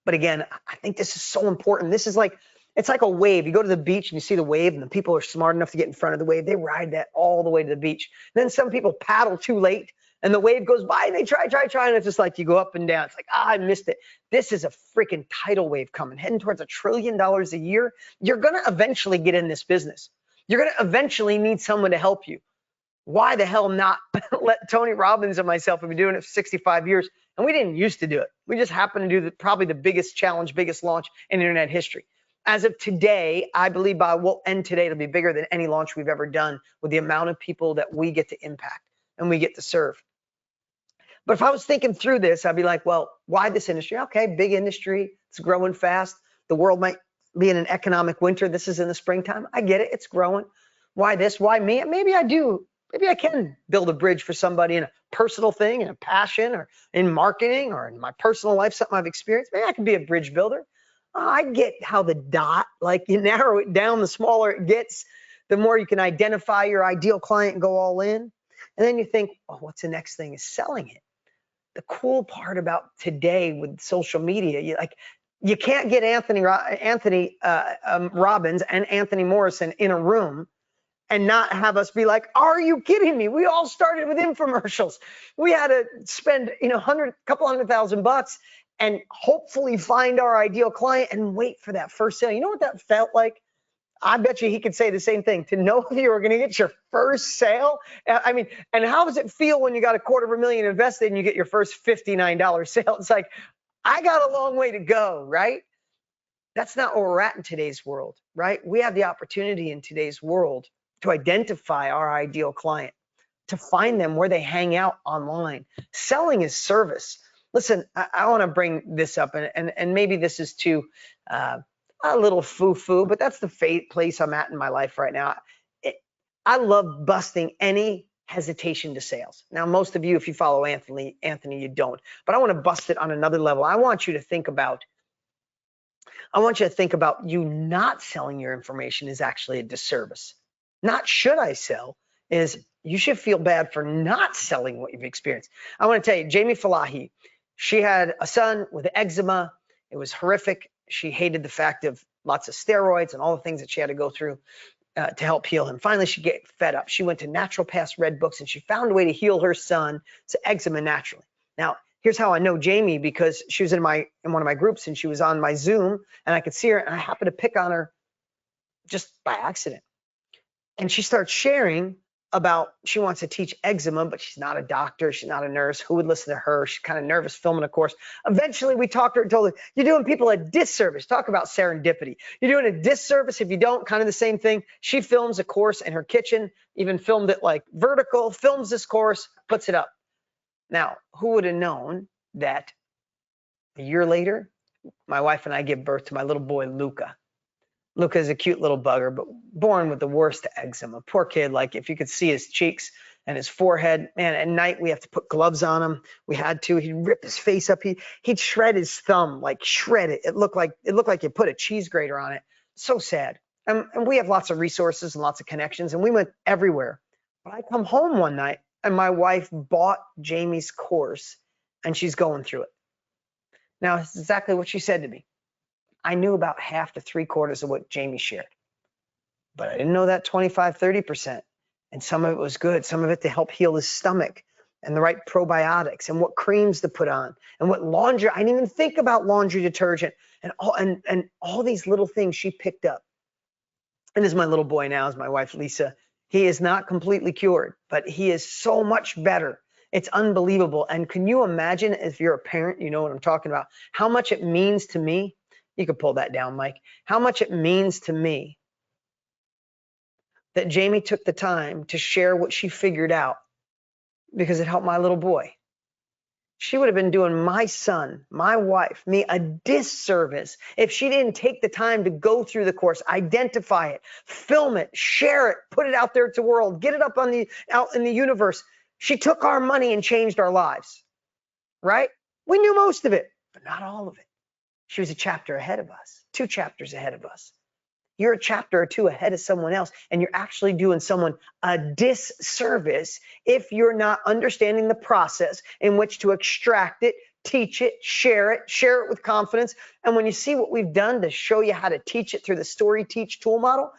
But again, I think this is so important. This is like, it's like a wave. You go to the beach and you see the wave, and the people are smart enough to get in front of the wave. They ride that all the way to the beach. Then some people paddle too late, and the wave goes by, and they try, and it's just like you go up and down. It's like, I missed it. This is a freaking tidal wave coming, heading towards $1 trillion a year. You're going to eventually get in this business. You're going to eventually need someone to help you. Why the hell not let Tony Robbins and myself have been doing it for 65 years, and we didn't used to do it. We just happened to do probably the biggest challenge, biggest launch in internet history. As of today, I believe we'll end today, it'll be bigger than any launch we've ever done with the amount of people that we get to impact and we get to serve. But if I was thinking through this, I'd be like, well, why this industry? Okay, big industry, it's growing fast. The world might be in an economic winter. This is in the springtime. I get it, it's growing. Why this? Why me? Maybe I do. Maybe I can build a bridge for somebody in a personal thing, in a passion, or in marketing, or in my personal life, something I've experienced. Maybe I can be a bridge builder. I get how the dot, like you narrow it down, the smaller it gets, the more you can identify your ideal client and go all in. And then you think, oh, what's the next thing is selling it. The cool part about today with social media, you can't get Anthony Robbins and Anthony Morrison in a room and not have us be like, are you kidding me? We all started with infomercials. We had to spend, couple $100,000 and hopefully find our ideal client and wait for that first sale. You know what that felt like? I bet you he could say the same thing. To know if you were going to get your first sale. I mean, and how does it feel when you got $250,000 invested and you get your first $59 sale? It's like, I got a long way to go, right? That's not where we're at in today's world, right? We have the opportunity in today's world to identify our ideal client, to find them where they hang out online. Selling is service. Listen, I want to bring this up, and maybe this is too a little foo-foo, but that's the place I'm at in my life right now. I love busting any hesitation to sales. Now, most of you, if you follow Anthony, you don't. But I want to bust it on another level. I want you to think about you not selling your information is actually a disservice. Not should I sell, is you should feel bad for not selling what you've experienced. I want to tell you, Jamie Falahi, she had a son with eczema. It was horrific. She hated the fact of lots of steroids and all the things that she had to go through to help heal him. Finally, she get fed up. She went to naturopaths, read books, and she found a way to heal her son's eczema naturally. Now, here's how I know Jamie, because she was in one of my groups and she was on my Zoom and I could see her and I happened to pick on her just by accident. And she starts sharing about she wants to teach eczema, but she's not a doctor. She's not a nurse. Who would listen to her? She's kind of nervous filming a course. Eventually, we talked to her and told her, you're doing people a disservice. Talk about serendipity. You're doing a disservice if you don't, kind of the same thing. She films a course in her kitchen, even filmed it like vertical, films this course, puts it up. Now, who would have known that a year later, my wife and I give birth to my little boy, Luca. Luca is a cute little bugger, but born with the worst eczema. Poor kid, like if you could see his cheeks and his forehead, man, at night we have to put gloves on him. We had to. He'd rip his face up. He'd shred his thumb, like shred it. It looked like you put a cheese grater on it. So sad. And we have lots of resources and lots of connections, and we went everywhere. But I come home one night, and my wife bought Jamie's course, and she's going through it. Now, it's exactly what she said to me. I knew about half to 3/4 of what Jamie shared, but I didn't know that 25, 30%. And some of it was good. Some of it to help heal his stomach and the right probiotics and what creams to put on and what laundry. I didn't even think about laundry detergent and all these little things she picked up. And this is my little boy now, is my wife, Lisa. He is not completely cured, but he is so much better. It's unbelievable. And can you imagine, if you're a parent, you know what I'm talking about, how much it means to me? You could pull that down, Mike. How much it means to me that Jamie took the time to share what she figured out because it helped my little boy. She would have been doing my son, my wife, me a disservice if she didn't take the time to go through the course, identify it, film it, share it, put it out there to the world, get it up out in the universe. She took our money and changed our lives, right? We knew most of it, but not all of it. She was a chapter ahead of us, 2 chapters ahead of us. You're a chapter or 2 ahead of someone else, and you're actually doing someone a disservice if you're not understanding the process in which to extract it, teach it, share it with confidence. And when you see what we've done to show you how to teach it through the Story Teach tool model,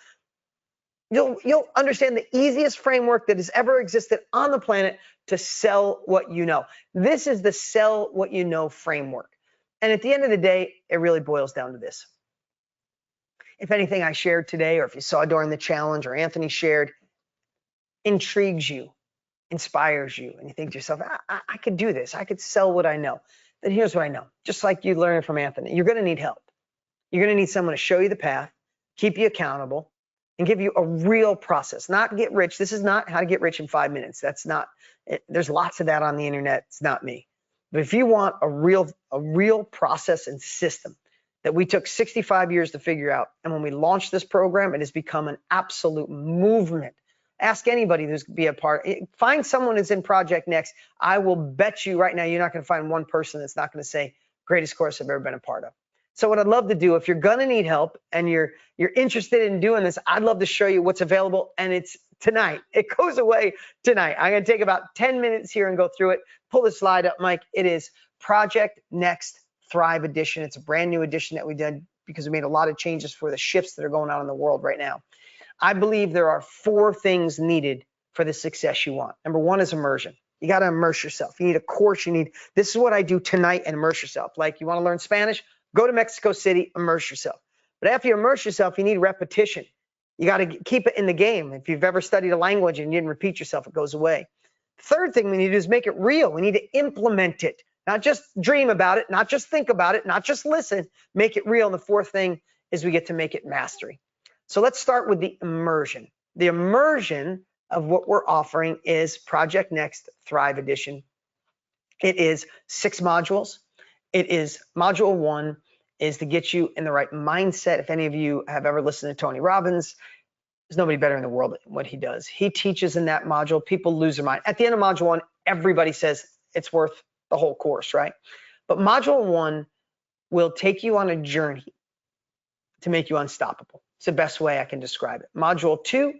you'll understand the easiest framework that has ever existed on the planet to sell what you know. This is the sell what you know framework. And at the end of the day, it really boils down to this. If anything I shared today, or if you saw during the challenge, or Anthony shared, intrigues you, inspires you, and you think to yourself, I could do this, I could sell what I know, then here's what I know. Just like you learned from Anthony, you're going to need help. You're going to need someone to show you the path, keep you accountable, and give you a real process. Not get rich. This is not how to get rich in 5 minutes. That's not it. There's lots of that on the internet. It's not me. But if you want a real process and system that we took 65 years to figure out, and when we launched this program, it has become an absolute movement. Ask anybody who's be a part. Find someone who's in Project Next. I will bet you right now you're not going to find one person that's not going to say, greatest course I've ever been a part of. So what I'd love to do, if you're going to need help and you're interested in doing this, I'd love to show you what's available, and it's tonight. It goes away tonight. I'm going to take about 10 minutes here and go through it. Pull the slide up, Mike. It is Project Next Thrive Edition. It's a brand new edition that we did because we made a lot of changes for the shifts that are going on in the world right now. I believe there are 4 things needed for the success you want. Number 1 is immersion. You got to immerse yourself. You need a course. This is what I do tonight, and immerse yourself. Like, you want to learn Spanish? Go to Mexico City, immerse yourself. But after you immerse yourself, you need repetition. You got to keep it in the game. If you've ever studied a language and you didn't repeat yourself, it goes away. Third thing we need to do is make it real. We need to implement it, not just dream about it, not just think about it, not just listen, make it real. And the fourth thing is we get to make it mastery. So let's start with the immersion. The immersion of what we're offering is Project Next Thrive Edition. It is 6 modules. It is module 1 is to get you in the right mindset. If any of you have ever listened to Tony Robbins, there's nobody better in the world at what he does. He teaches in that module, people lose their mind. At the end of module 1, everybody says it's worth the whole course, right? But module 1 will take you on a journey to make you unstoppable. It's the best way I can describe it. Module 2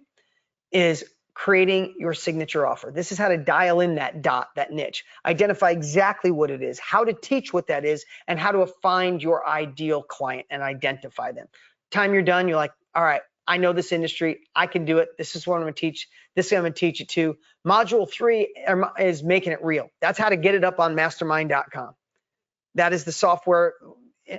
is creating your signature offer. This is how to dial in that dot, that niche, identify exactly what it is, how to teach what that is, and how to find your ideal client and identify them. Time you're done, you're like, all right, I know this industry, I can do it. This is what I'm going to teach. This is what I'm going to teach it to. Module 3 is making it real. That's how to get it up on mastermind.com. That is the software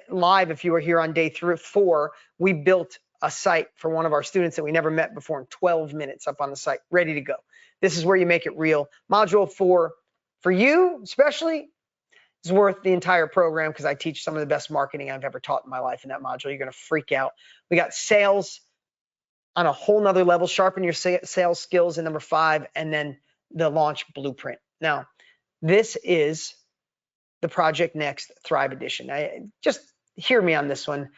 live. If you were here on day 4, we built a site for one of our students that we never met before in 12 minutes up on the site, ready to go. This is where you make it real. Module 4, for you especially, is worth the entire program because I teach some of the best marketing I've ever taught in my life in that module. You're going to freak out. We got sales on a whole nother level, sharpen your sales skills in number 5, and then the launch blueprint. Now, this is the Project Next Thrive Edition. Just hear me on this one.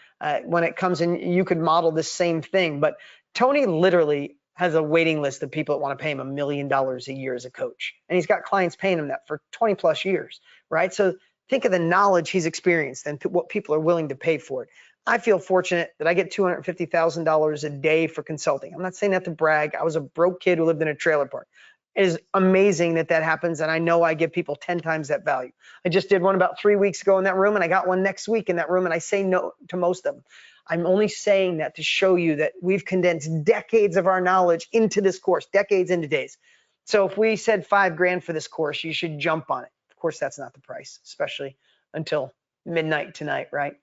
When it comes in, you could model this same thing, but Tony literally has a waiting list of people that want to pay him $1 million a year as a coach. And he's got clients paying him that for 20 plus years, right? So think of the knowledge he's experienced and what people are willing to pay for it. I feel fortunate that I get $250,000 a day for consulting. I'm not saying that to brag. I was a broke kid who lived in a trailer park. It is amazing that that happens, and I know I give people 10 times that value. I just did one about 3 weeks ago in that room, and I got one next week in that room, and I say no to most of them. I'm only saying that to show you that we've condensed decades of our knowledge into this course, decades into days. So if we said $5,000 for this course, you should jump on it. Of course, that's not the price, especially until midnight tonight, right?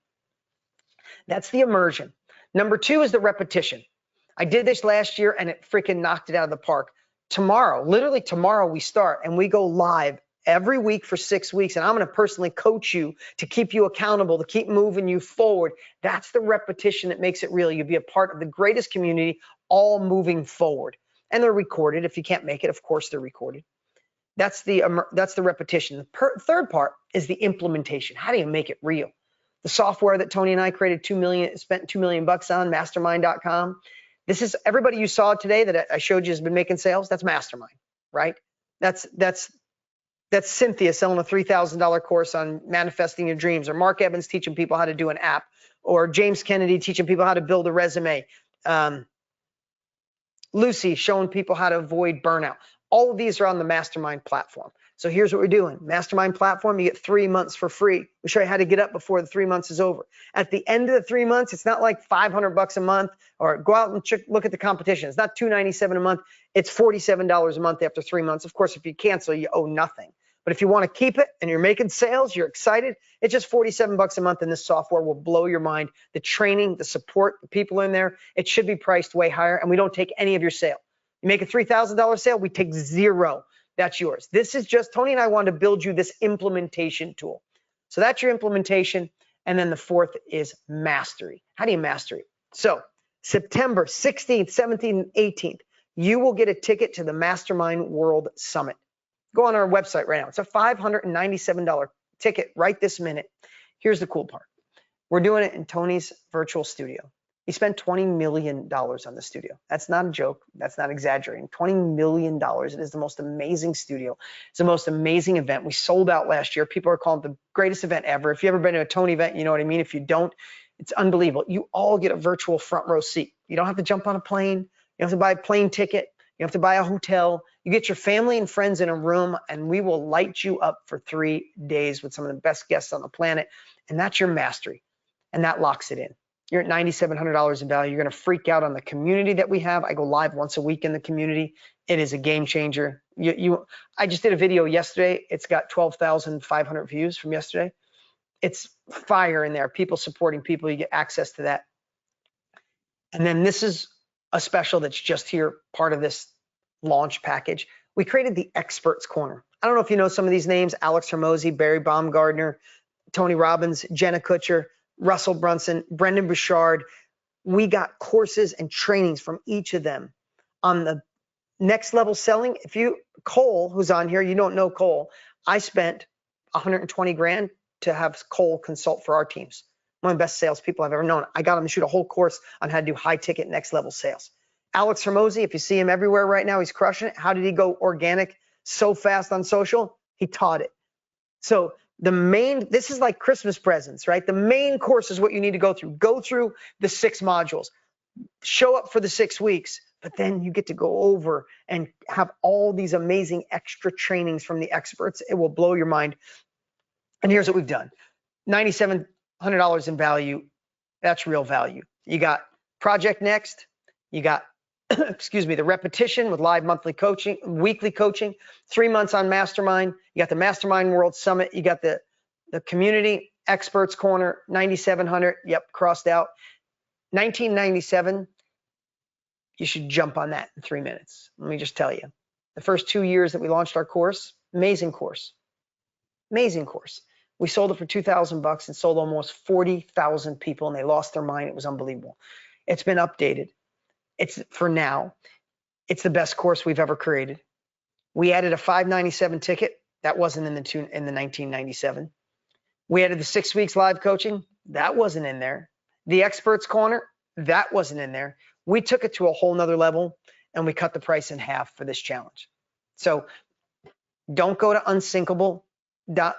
That's the immersion. Number 2 is the repetition. I did this last year, and it freaking knocked it out of the park. Tomorrow, literally tomorrow, we start and we go live every week for 6 weeks. And I'm going to personally coach you to keep you accountable, to keep moving you forward. That's the repetition that makes it real. You'll be a part of the greatest community, all moving forward. And they're recorded. If you can't make it, of course, they're recorded. That's the repetition. The third part is the implementation. How do you make it real? The software that Tony and I created spent $2 million on, mastermind.com. This is everybody you saw today that I showed you has been making sales. That's Mastermind, right? That's Cynthia selling a $3,000 course on manifesting your dreams, or Mark Evans teaching people how to do an app, or James Kennedy teaching people how to build a resume. Lucy showing people how to avoid burnout. All of these are on the Mastermind platform. So here's what we're doing. Mastermind platform, you get 3 months for free. We show you how to get up before the 3 months is over. At the end of the 3 months, it's not like $500 a month, or go out and look at the competition. It's not $297 a month. It's $47 a month after 3 months. Of course, if you cancel, you owe nothing. But if you want to keep it and you're making sales, you're excited, it's just $47 a month, and this software will blow your mind. The training, the support, the people in there, it should be priced way higher, and we don't take any of your sale. You make a $3,000 sale, we take zero. That's yours. This is just, Tony and I wanted to build you this implementation tool. So that's your implementation. And then the fourth is mastery. How do you master it? So September 16th, 17th, and 18th, you will get a ticket to the Mastermind World Summit. Go on our website right now. It's a $597 ticket right this minute. Here's the cool part. We're doing it in Tony's virtual studio. He spent $20 million on the studio. That's not a joke. That's not exaggerating. $20 million. It is the most amazing studio. It's the most amazing event. We sold out last year. People are calling it the greatest event ever. If you've ever been to a Tony event, you know what I mean. If you don't, it's unbelievable. You all get a virtual front row seat. You don't have to jump on a plane. You don't have to buy a plane ticket. You have to buy a hotel. You get your family and friends in a room, and we will light you up for 3 days with some of the best guests on the planet. And that's your mastery. And that locks it in. You're at $9,700 in value. You're going to freak out on the community that we have. I go live once a week in the community. It is a game changer. I just did a video yesterday. It's got 12,500 views from yesterday. It's fire in there. People supporting people. You get access to that. And then this is a special that's just here, part of this launch package. We created the Experts Corner. I don't know if you know some of these names: Alex Hermosi, Barry Baumgardner, Tony Robbins, Jenna Kutcher, Russell Brunson, Brendan Bouchard. We got courses and trainings from each of them on the next level selling. Cole, who's on here, you don't know Cole. I spent 120 grand to have Cole consult for our teams. One of the best salespeople I've ever known. I got him to shoot a whole course on how to do high ticket next level sales. Alex Hermosi, if you see him everywhere right now, he's crushing it. How did he go organic so fast on social? He taught it. So this is like Christmas presents, right? The main course is what you need to go through. Go through the 6 modules, show up for the 6 weeks, but then you get to go over and have all these amazing extra trainings from the experts. It will blow your mind. And here's what we've done. $9,700 in value. That's real value. You got Project Next. You got, excuse me, the repetition with live monthly coaching, weekly coaching, 3 months on Mastermind. You got the Mastermind World Summit. You got the community Experts Corner, 9,700. Yep, crossed out. 1997. You should jump on that in 3 minutes. Let me just tell you, the first 2 years that we launched our course, amazing course, amazing course. We sold it for $2,000 and sold almost 40,000 people, and they lost their mind. It was unbelievable. It's been updated. For now, it's the best course we've ever created. We added a $597 ticket. That wasn't in the 1997. We added the 6 weeks live coaching. That wasn't in there. The Experts Corner, that wasn't in there. We took it to a whole nother level, and we cut the price in half for this challenge. So don't go to unsinkable. Don't,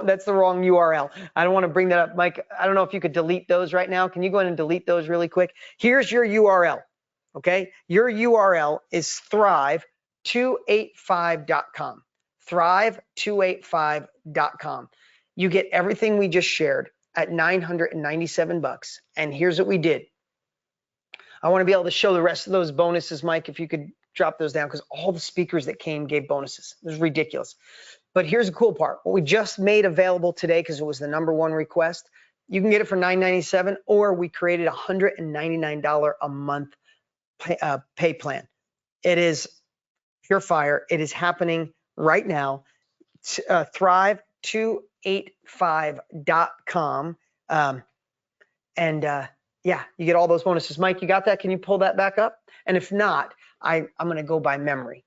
that's the wrong URL. I don't want to bring that up, Mike. I don't know if you could delete those right now. Can you go in and delete those really quick? Here's your URL. Okay. Your URL is thrive285.com. Thrive285.com. You get everything we just shared at $997. And here's what we did. I want to be able to show the rest of those bonuses, Mike, if you could drop those down, because all the speakers that came gave bonuses. It was ridiculous. But here's the cool part. What we just made available today, because it was the #1 request, you can get it for $997, or we created a $199 a month pay plan. It is pure fire. It is happening right now. Thrive285.com. Yeah, you get all those bonuses. Mike, you got that? Can you pull that back up? And if not, I'm going to go by memory.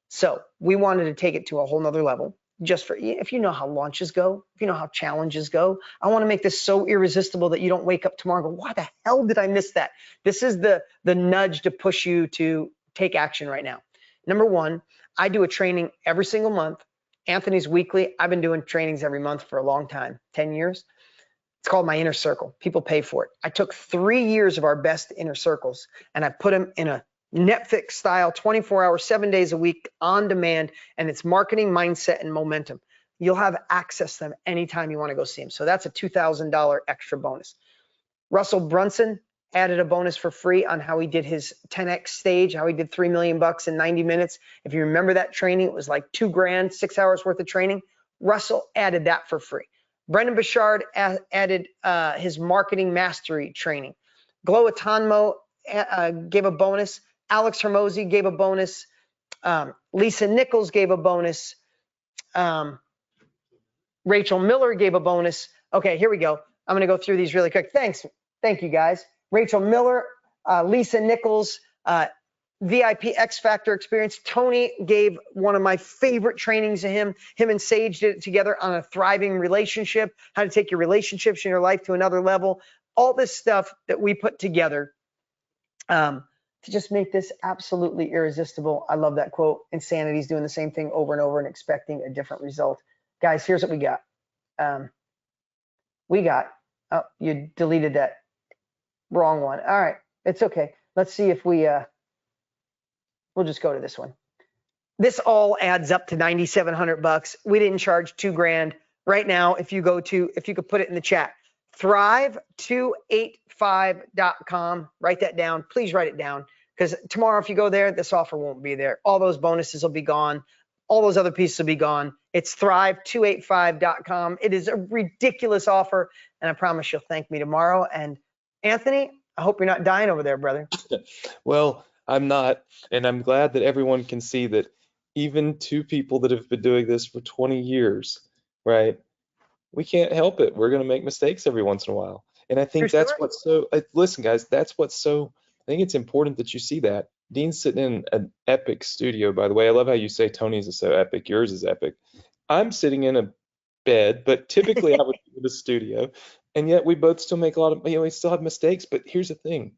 So we wanted to take it to a whole nother level. Just for, if you know how launches go, if you know how challenges go, I want to make this so irresistible that you don't wake up tomorrow and go, why the hell did I miss that? This is the nudge to push you to take action right now. #1, I do a training every single month. Anthony's weekly. I've been doing trainings every month for a long time, 10 years. It's called My Inner Circle. People pay for it. I took 3 years of our best inner circles and I put them in a Netflix style, 24 hours, 7 days a week on demand. And it's marketing, mindset, and momentum. You'll have access to them anytime you want to go see them. So that's a $2,000 extra bonus. Russell Brunson added a bonus for free on how he did his 10X stage, how he did 3 million bucks in 90 minutes. If you remember that training, it was like $2 grand, 6 hours worth of training. Russell added that for free. Brendan Bouchard added his marketing mastery training. Glow Atonmo gave a bonus. Alex Hermosi gave a bonus. Lisa Nichols gave a bonus. Rachel Miller gave a bonus. Okay, here we go. I'm going to go through these really quick. Thanks. Thank you, guys. Rachel Miller, Lisa Nichols, VIP X Factor experience. Tony gave one of my favorite trainings to him. Him and Sage did it together on a thriving relationship, how to take your relationships in your life to another level. All this stuff that we put together to just make this absolutely irresistible. I love that quote. Insanity's doing the same thing over and over and expecting a different result. Guys, here's what we got. Oh, you deleted that wrong one. All right, it's okay. Let's see if we'll just go to this one. This all adds up to 9,700 bucks. We didn't charge $2 grand. Right now, if you could put it in the chat, thrive285.com. Write that down. Please write it down, because tomorrow, if you go there, this offer won't be there. All those bonuses will be gone. All those other pieces will be gone. It's thrive285.com. It is a ridiculous offer, and I promise you'll thank me tomorrow. And Anthony, I hope you're not dying over there, brother. Well, I'm not, and I'm glad that everyone can see that even two people that have been doing this for 20 years, right? We can't help it. We're going to make mistakes every once in a while. And I think that's what's so, listen, guys, that's what's so, I think it's important that you see that. Dean's sitting in an epic studio, by the way. I love how you say Tony's is so epic. Yours is epic. I'm sitting in a bed, but typically I would be in the studio. And yet we both still make a lot of, we still have mistakes. But here's the thing.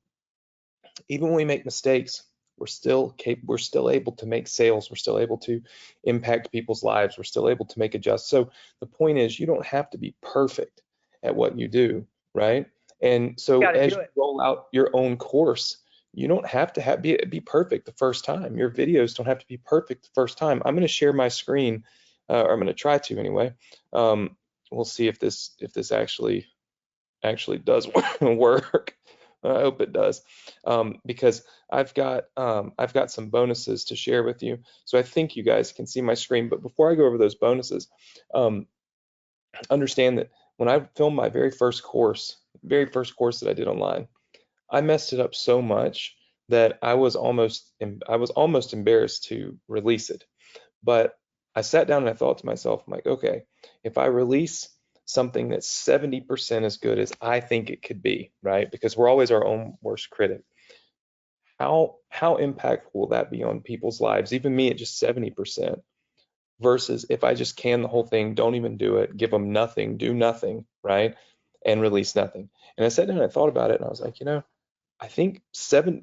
Even when we make mistakes, we're still able to make sales. We're still able to impact people's lives. We're still able to make adjustments. So the point is, you don't have to be perfect at what you do, right? And so as you roll out your own course, you don't have to be perfect the first time. Your videos don't have to be perfect the first time. I'm going to share my screen, or I'm going to try to anyway. We'll see if this actually does work. I hope it does, because I've got some bonuses to share with you. So I think you guys can see my screen. But before I go over those bonuses, understand that when I filmed my very first course that I did online, I messed it up so much that I was almost embarrassed to release it. But I sat down and I thought to myself, I'm like, okay, if I release something that's 70% as good as I think it could be, right? Because we're always our own worst critic. How impactful will that be on people's lives? Even me at just 70%, versus if I just can the whole thing, don't even do it, give them nothing, do nothing, right? And release nothing. And I sat down and I thought about it, and I was like, I think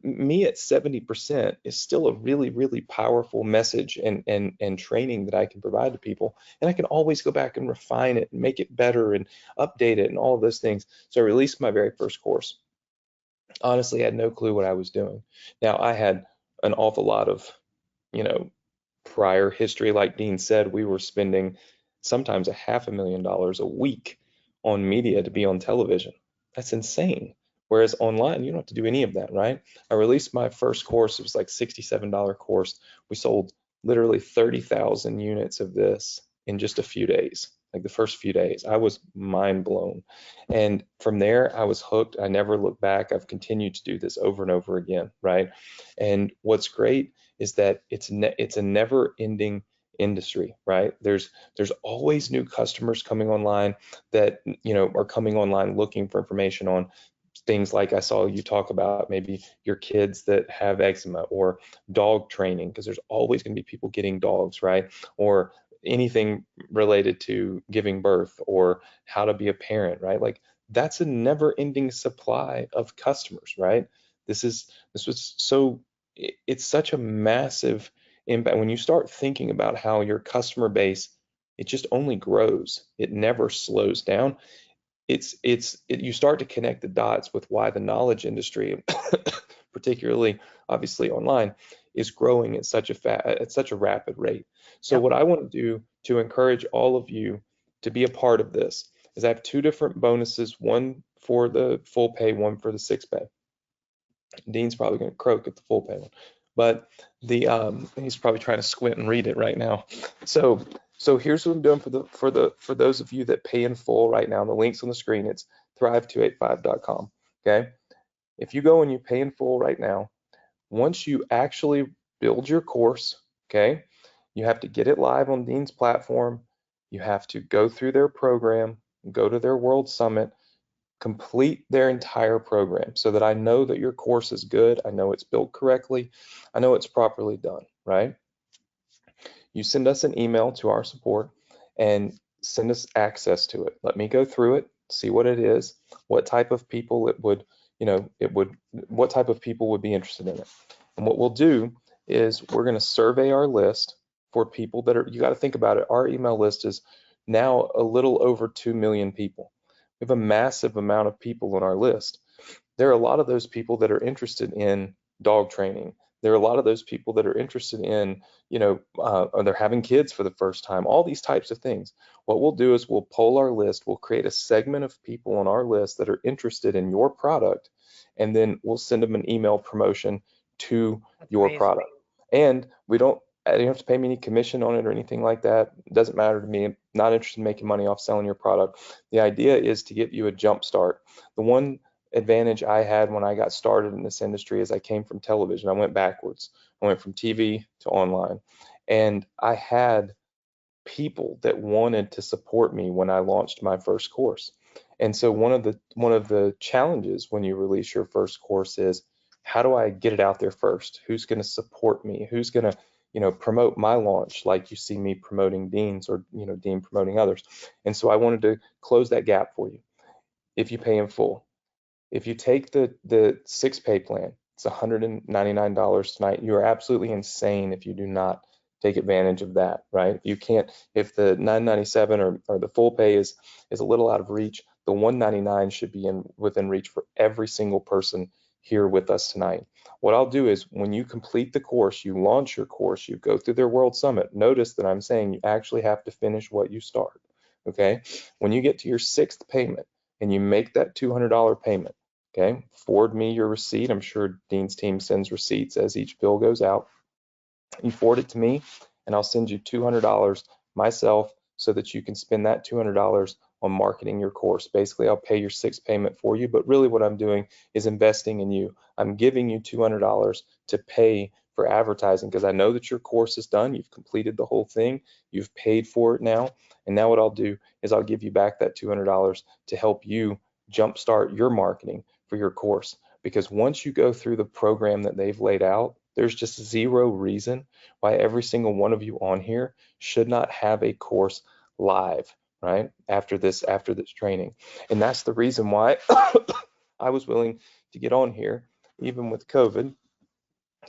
me at 70% is still a really, really powerful message and training that I can provide to people. And I can always go back and refine it and make it better and update it and all of those things. So I released my very first course. Honestly, I had no clue what I was doing. Now, I had an awful lot of, prior history. Like Dean said, we were spending sometimes $500,000 a week on media to be on television. That's insane. Whereas online, you don't have to do any of that, right? I released my first course. It was like $67 course. We sold literally 30,000 units of this in just a few days. Like the first few days, I was mind blown. And from there, I was hooked. I never looked back. I've continued to do this over and over again, right? And what's great is that it's a never ending industry, right? There's always new customers coming online that, are coming online looking for information on things like I saw you talk about, maybe your kids that have eczema, or dog training, because there's always going to be people getting dogs, right? Or anything related to giving birth or how to be a parent, right? Like that's a never ending supply of customers, right? It's such a massive impact, when you start thinking about how your customer base, it just only grows. It never slows down. You start to connect the dots with why the knowledge industry, particularly obviously online, is growing at such a rapid rate. So Yep. what I want to do to encourage all of you to be a part of this is I have two different bonuses, one for the full pay, one for the 6 pay. Dean's probably going to croak at the full pay one, but he's probably trying to squint and read it right now. So here's what I'm doing for those of you that pay in full right now. The link's on the screen. It's thrive285.com. Okay. If you go and you pay in full right now, once you actually build your course, okay, you have to get it live on Dean's platform. You have to go through their program, go to their World Summit, complete their entire program so that I know that your course is good. I know it's built correctly. I know it's properly done, right? You send us an email to our support and send us access to it. Let me go through it, see what it is, what type of people it would, what type of people would be interested in it. And what we'll do is we're going to survey our list for people that are, you got to think about it. Our email list is now a little over 2 million people. We have a massive amount of people on our list. There are a lot of those people that are interested in dog training. There are a lot of those people that are interested in, they're having kids for the first time, all these types of things. What we'll do is we'll poll our list. We'll create a segment of people on our list that are interested in your product, and then we'll send them an email promotion to That's your amazing. product. And I don't have to pay me any commission on it or anything like that. It doesn't matter to me. I'm not interested in making money off selling your product. The idea is to give you a jump start. The one advantage I had when I got started in this industry is I came from television. I went backwards. I went from TV to online. And I had people that wanted to support me when I launched my first course. And so one of the challenges when you release your first course is, how do I get it out there first? Who's going to support me? Who's going to, promote my launch like you see me promoting Dean's, or, Dean promoting others. And so I wanted to close that gap for you if you pay in full. If you take the 6 pay plan, it's $199 tonight. You are absolutely insane if you do not take advantage of that, right? You can't, if the $997 or the full pay is a little out of reach, the $199 should be within reach for every single person here with us tonight. What I'll do is, when you complete the course, you launch your course, you go through their World Summit. Notice that I'm saying you actually have to finish what you start, okay? When you get to your 6th payment and you make that $200 payment, okay, forward me your receipt. I'm sure Dean's team sends receipts as each bill goes out. You forward it to me, and I'll send you $200 myself so that you can spend that $200 on marketing your course. Basically, I'll pay your 6th payment for you, but really what I'm doing is investing in you. I'm giving you $200 to pay for advertising because I know that your course is done. You've completed the whole thing. You've paid for it now. And now what I'll do is I'll give you back that $200 to help you jumpstart your marketing for your course. Because once you go through the program that they've laid out, there's just zero reason why every single one of you on here should not have a course live, right? After this training. And that's the reason why I was willing to get on here, even with COVID,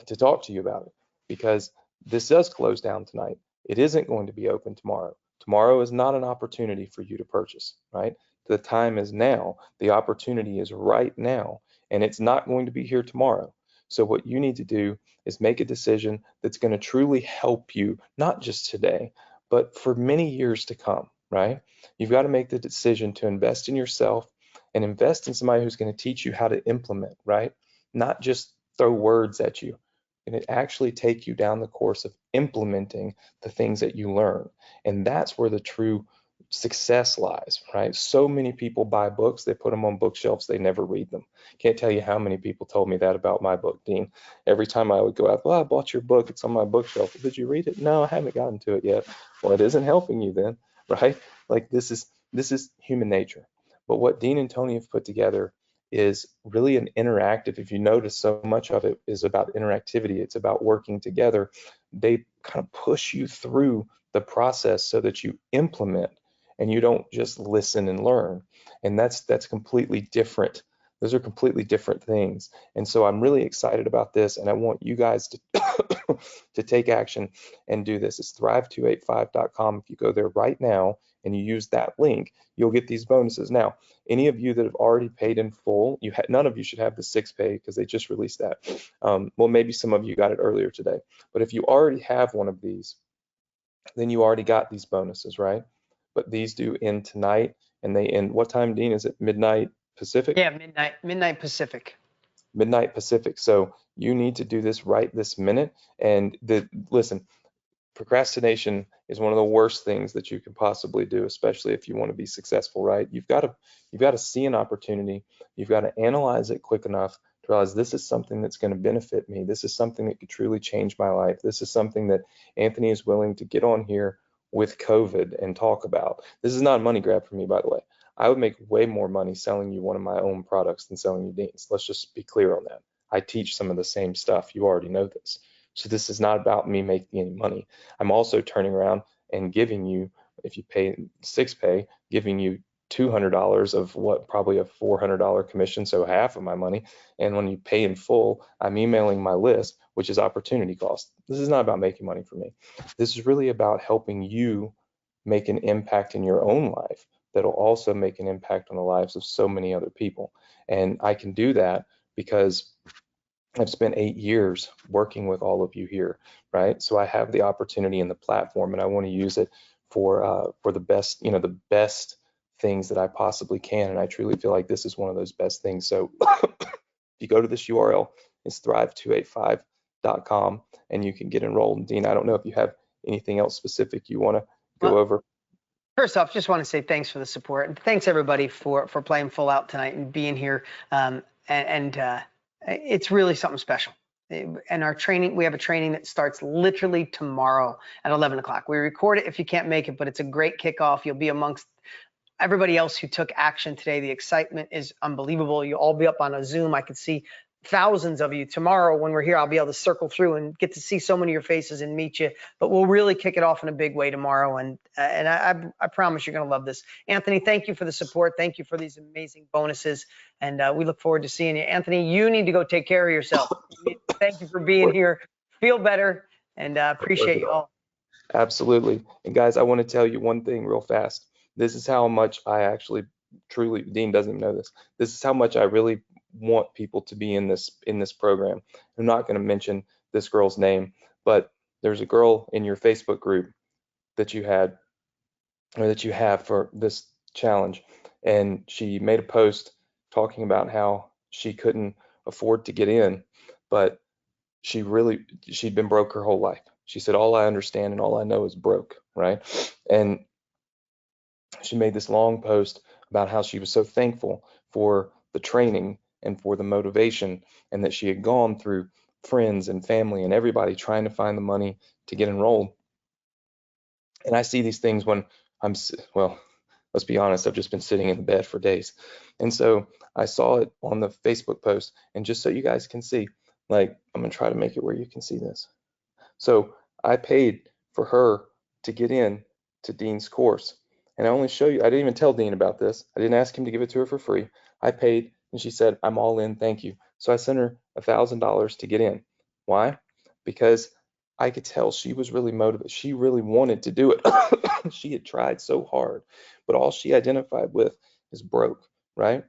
to talk to you about it, because this does close down tonight. It isn't going to be open tomorrow. Tomorrow is not an opportunity for you to purchase, right? The time is now. The opportunity is right now, and it's not going to be here tomorrow. So what you need to do is make a decision that's going to truly help you, not just today, but for many years to come, right? You've got to make the decision to invest in yourself and invest in somebody who's going to teach you how to implement, right? Not just throw words at you, and it actually take you down the course of implementing the things that you learn. And that's where the true success lies, right? So many people buy books, they put them on bookshelves, they never read them. Can't tell you how many people told me that about my book, Dean. Every time I would go out, well, I bought your book, it's on my bookshelf. Did you read it? No, I haven't gotten to it yet. Well, it isn't helping you then, right? Like this is human nature. But what Dean and Tony have put together is really an interactive. If you notice, so much of it is about interactivity. It's about working together. They kind of push you through the process so that you implement and you don't just listen and learn. And that's completely different Those are completely different things. And so I'm really excited about this, and I want you guys to to take action and do this. It's thrive285.com. If you go there right now and you use that link, you'll get these bonuses. Now, any of you that have already paid in full, none of you should have the 6-pay because they just released that. Well, maybe some of you got it earlier today. But if you already have one of these, then you already got these bonuses, right? But these do end tonight, and they end, what time, Dean? Is it midnight Pacific? Yeah, midnight Pacific. Midnight Pacific. So you need to do this right this minute. And listen, procrastination is one of the worst things that you can possibly do, especially if you want to be successful, right? You've got to see an opportunity. You've got to analyze it quick enough to realize this is something that's going to benefit me. This is something that could truly change my life. This is something that Anthony is willing to get on here with COVID and talk about. This is not a money grab for me, by the way. I would make way more money selling you one of my own products than selling you Dean's. Let's just be clear on that. I teach some of the same stuff. You already know this. So this is not about me making any money. I'm also turning around and giving you, if you pay 6-pay, giving you $200 of what, probably a $400 commission, so half of my money. And when you pay in full, I'm emailing my list, which is opportunity cost. This is not about making money for me. This is really about helping you make an impact in your own life that'll also make an impact on the lives of so many other people. And I can do that because I've spent 8 years working with all of you here, right? So I have the opportunity and the platform, and I want to use it for the best, the best things that I possibly can. And I truly feel like this is one of those best things. So if you go to this URL, it's thrive285.com, and you can get enrolled. Dean, I don't know if you have anything else specific you want to go over. First off, just want to say thanks for the support, and thanks everybody for playing full out tonight and being here. It's really something special. And our training, we have a training that starts literally tomorrow at 11 o'clock. We record it if you can't make it, but it's a great kickoff. You'll be amongst everybody else who took action today. The excitement is unbelievable. You'll all be up on a Zoom. I could see thousands of you. Tomorrow when we're here, I'll be able to circle through and get to see so many of your faces and meet you. But we'll really kick it off in a big way tomorrow. And I promise you're going to love this. Anthony, thank you for the support. Thank you for these amazing bonuses. And we look forward to seeing you. Anthony, you need to go take care of yourself. Thank you for being here. Feel better, and appreciate you all. Absolutely. And guys, I want to tell you one thing real fast. This is how much I actually truly, Dean doesn't even know this. This is how much I really want people to be in this program. I'm not going to mention this girl's name, but there's a girl in your Facebook group that you had, or that you have for this challenge, and she made a post talking about how she couldn't afford to get in, but she'd been broke her whole life. She said, all I understand and all I know is broke, right? And she made this long post about how she was so thankful for the training and for the motivation, and that she had gone through friends and family and everybody trying to find the money to get enrolled. And I see these things when well, let's be honest, I've just been sitting in the bed for days. And so I saw it on the Facebook post, and just so you guys can see, like, I'm gonna try to make it where you can see this. So I paid for her to get in to Dean's course. And I only show you, I didn't even tell Dean about this. I didn't ask him to give it to her for free. I paid, and she said, I'm all in, thank you. So I sent her $1,000 to get in. Why? Because I could tell she was really motivated. She really wanted to do it. She had tried so hard, but all she identified with is broke, right?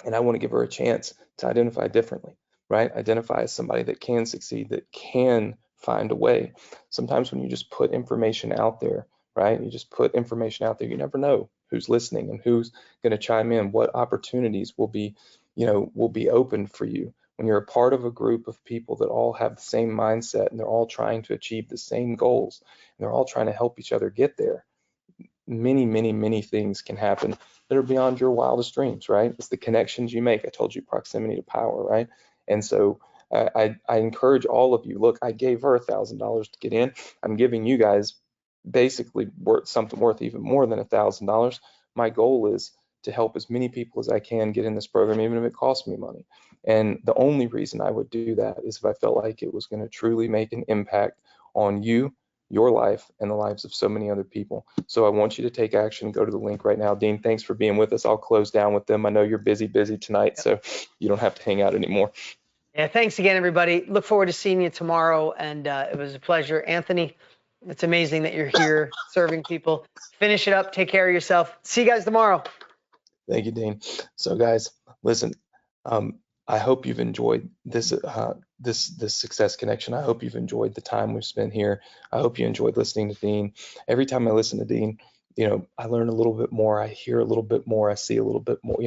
And I want to give her a chance to identify differently, right? Identify as somebody that can succeed, that can find a way. Sometimes when you just put information out there, right? You just put information out there, you never know who's listening and who's going to chime in, what opportunities will be open for you. When you're a part of a group of people that all have the same mindset and they're all trying to achieve the same goals and they're all trying to help each other get there, many, many, many things can happen that are beyond your wildest dreams, right? It's the connections you make. I told you proximity to power, right? And so I encourage all of you, look, I gave her $1,000 to get in. I'm giving you guys basically something worth even more than $1,000. My goal is to help as many people as I can get in this program, even if it costs me money. And the only reason I would do that is if I felt like it was going to truly make an impact on you, your life and the lives of so many other people. So I want you to take action. Go to the link right now. Dean, thanks for being with us. I'll close down with them. I know you're busy tonight, so you don't have to hang out anymore. Yeah, thanks again, everybody. Look forward to seeing you tomorrow, and it was a pleasure. Anthony, it's amazing that you're here serving people. Finish it up. Take care of yourself. See you guys tomorrow. Thank you, Dean. So guys, listen, I hope you've enjoyed this this Success Connection. I hope you've enjoyed the time we've spent here. I hope you enjoyed listening to Dean. Every time I listen to Dean, I learn a little bit more. I hear a little bit more. I see a little bit more.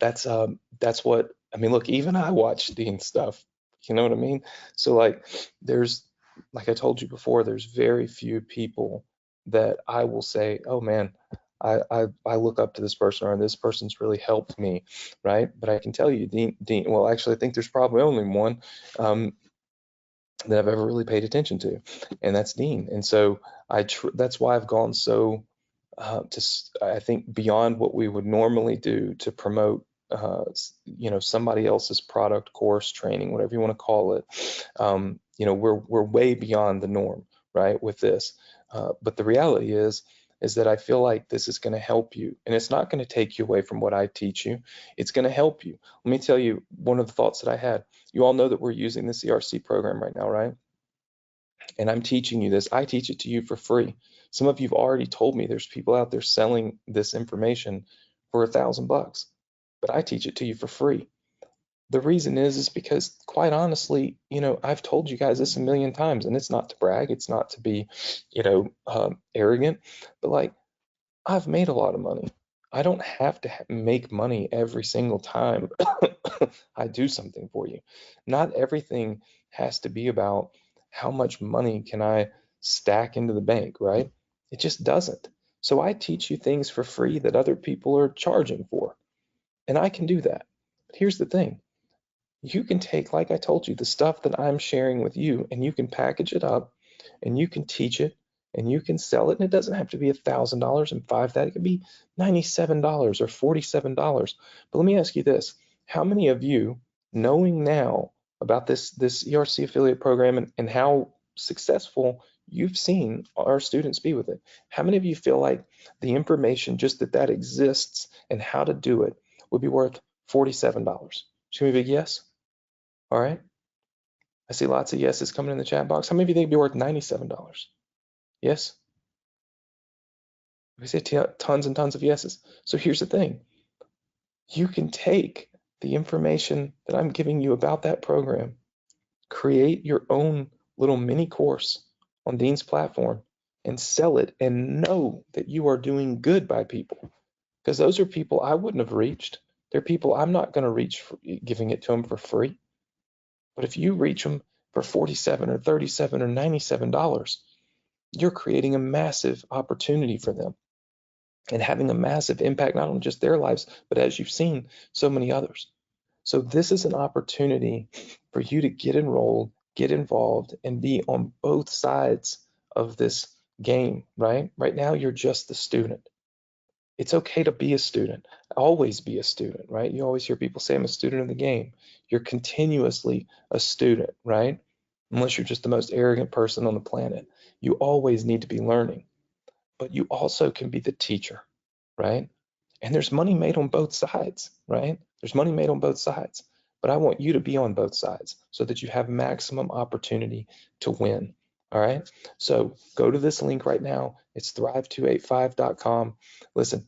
That's what I mean. Look, even I watch Dean's stuff. You know what I mean? So like I told you before, there's very few people that I will say, oh man, I look up to this person, or this person's really helped me, right? But I can tell you, Dean, well, actually, I think there's probably only one that I've ever really paid attention to, and that's Dean. And so that's why I've gone so I think beyond what we would normally do to promote somebody else's product, course, training, whatever you want to call it. We're way beyond the norm, right, with this. But the reality is that I feel like this is going to help you, and it's not going to take you away from what I teach you. It's going to help you. Let me tell you one of the thoughts that I had. You all know that we're using this ERC program right now, right? And I'm teaching you this. I teach it to you for free. Some of you've already told me there's people out there selling this information for $1,000, but I teach it to you for free. The reason is because, quite honestly, I've told you guys this a million times, and it's not to brag, it's not to be, arrogant, but like, I've made a lot of money. I don't have to make money every single time I do something for you. Not everything has to be about how much money can I stack into the bank, right? It just doesn't. So I teach you things for free that other people are charging for, and I can do that. But here's the thing. You can take, like I told you, the stuff that I'm sharing with you, and you can package it up, and you can teach it, and you can sell it. And it doesn't have to be $1,000 and five that. It could be $97 or $47. But let me ask you this: how many of you, knowing now about this ERC affiliate program and how successful you've seen our students be with it, how many of you feel like the information just that exists and how to do it would be worth $47? Should we be a big yes? All right. I see lots of yeses coming in the chat box. How many of you think it'd be worth $97? Yes? We see tons and tons of yeses. So here's the thing. You can take the information that I'm giving you about that program, create your own little mini course on Dean's platform, and sell it, and know that you are doing good by people. Because those are people I wouldn't have reached. They're people I'm not going to reach for giving it to them for free. But if you reach them for $47 or $37 or $97, you're creating a massive opportunity for them and having a massive impact, not on just their lives, but as you've seen, so many others. So this is an opportunity for you to get enrolled, get involved, and be on both sides of this game, right? Right now, you're just the student. It's okay to be a student. Always be a student, right? You always hear people say, I'm a student of the game. You're continuously a student, right? Unless you're just the most arrogant person on the planet. You always need to be learning. But you also can be the teacher, right? And there's money made on both sides, right? There's money made on both sides. But I want you to be on both sides so that you have maximum opportunity to win. All right. So go to this link right now. It's thrive285.com. Listen,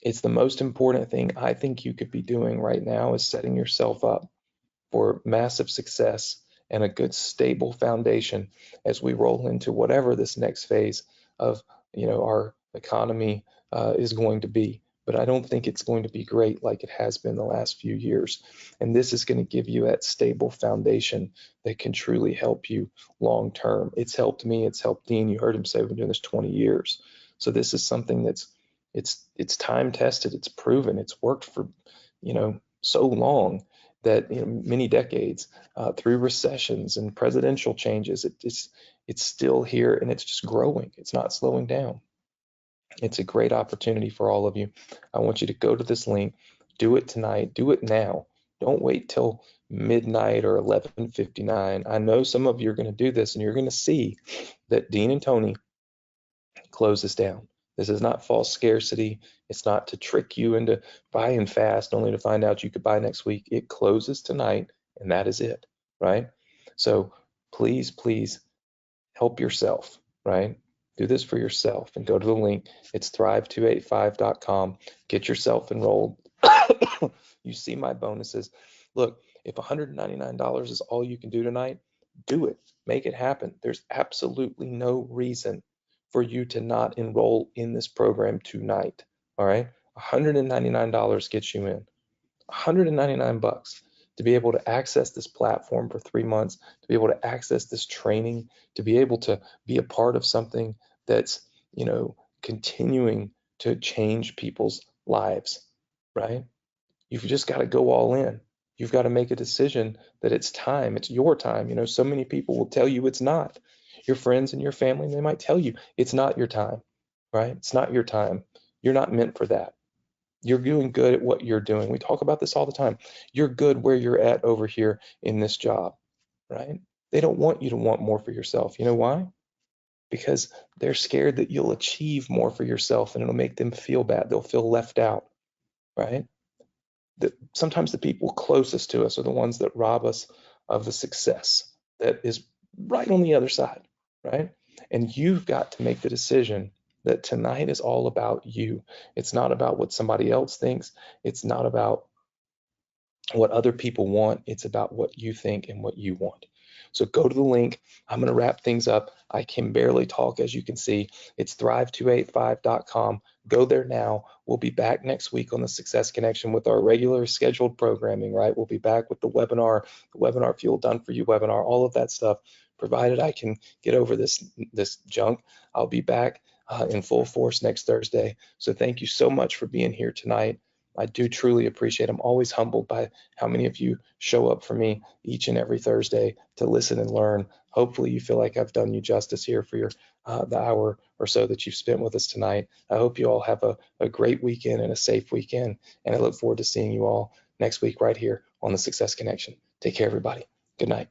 it's the most important thing I think you could be doing right now is setting yourself up for massive success and a good stable foundation as we roll into whatever this next phase of our economy is going to be. But I don't think it's going to be great like it has been the last few years. And this is going to give you that stable foundation that can truly help you long term. It's helped me. It's helped Dean. You heard him say we've been doing this 20 years. So this is something that's it's time tested. It's proven. It's worked for so long that many decades through recessions and presidential changes. It's still here, and it's just growing. It's not slowing down. It's a great opportunity for all of you. I want you to go to this link, do it tonight, do it now. Don't wait till midnight or 11:59. I know some of you are going to do this, and you're going to see that Dean and Tony close this down. This is not false scarcity. It's not to trick you into buying fast only to find out you could buy next week. It closes tonight, and that is it, right? So please, please help yourself, right? Do this for yourself and go to the link. It's thrive285.com. Get yourself enrolled. You see my bonuses. Look, if $199 is all you can do tonight, do it. Make it happen. There's absolutely no reason for you to not enroll in this program tonight. All right? $199 gets you in. 199 bucks to be able to access this platform for 3 months, to be able to access this training, to be able to be a part of something that's, continuing to change people's lives, right? You've just got to go all in. You've got to make a decision that it's time. It's your time. So many people will tell you it's not. Your friends and your family, they might tell you it's not your time, right? It's not your time. You're not meant for that. You're doing good at what you're doing. We talk about this all the time. You're good where you're at over here in this job, right? They don't want you to want more for yourself. You know why? Because they're scared that you'll achieve more for yourself and it'll make them feel bad. They'll feel left out, right? Sometimes the people closest to us are the ones that rob us of the success that is right on the other side, right? And you've got to make the decision that tonight is all about you. It's not about what somebody else thinks. It's not about what other people want. It's about what you think and what you want. So go to the link. I'm going to wrap things up. I can barely talk, as you can see. It's thrive285.com. Go there now. We'll be back next week on the Success Connection with our regular scheduled programming, right? We'll be back with the webinar Fuel Done For You webinar, all of that stuff. Provided I can get over this junk, I'll be back in full force next Thursday. So thank you so much for being here tonight. I do truly appreciate it. I'm always humbled by how many of you show up for me each and every Thursday to listen and learn. Hopefully you feel like I've done you justice here for your the hour or so that you've spent with us tonight. I hope you all have a great weekend and a safe weekend, and I look forward to seeing you all next week right here on the Success Connection. Take care, everybody. Good night.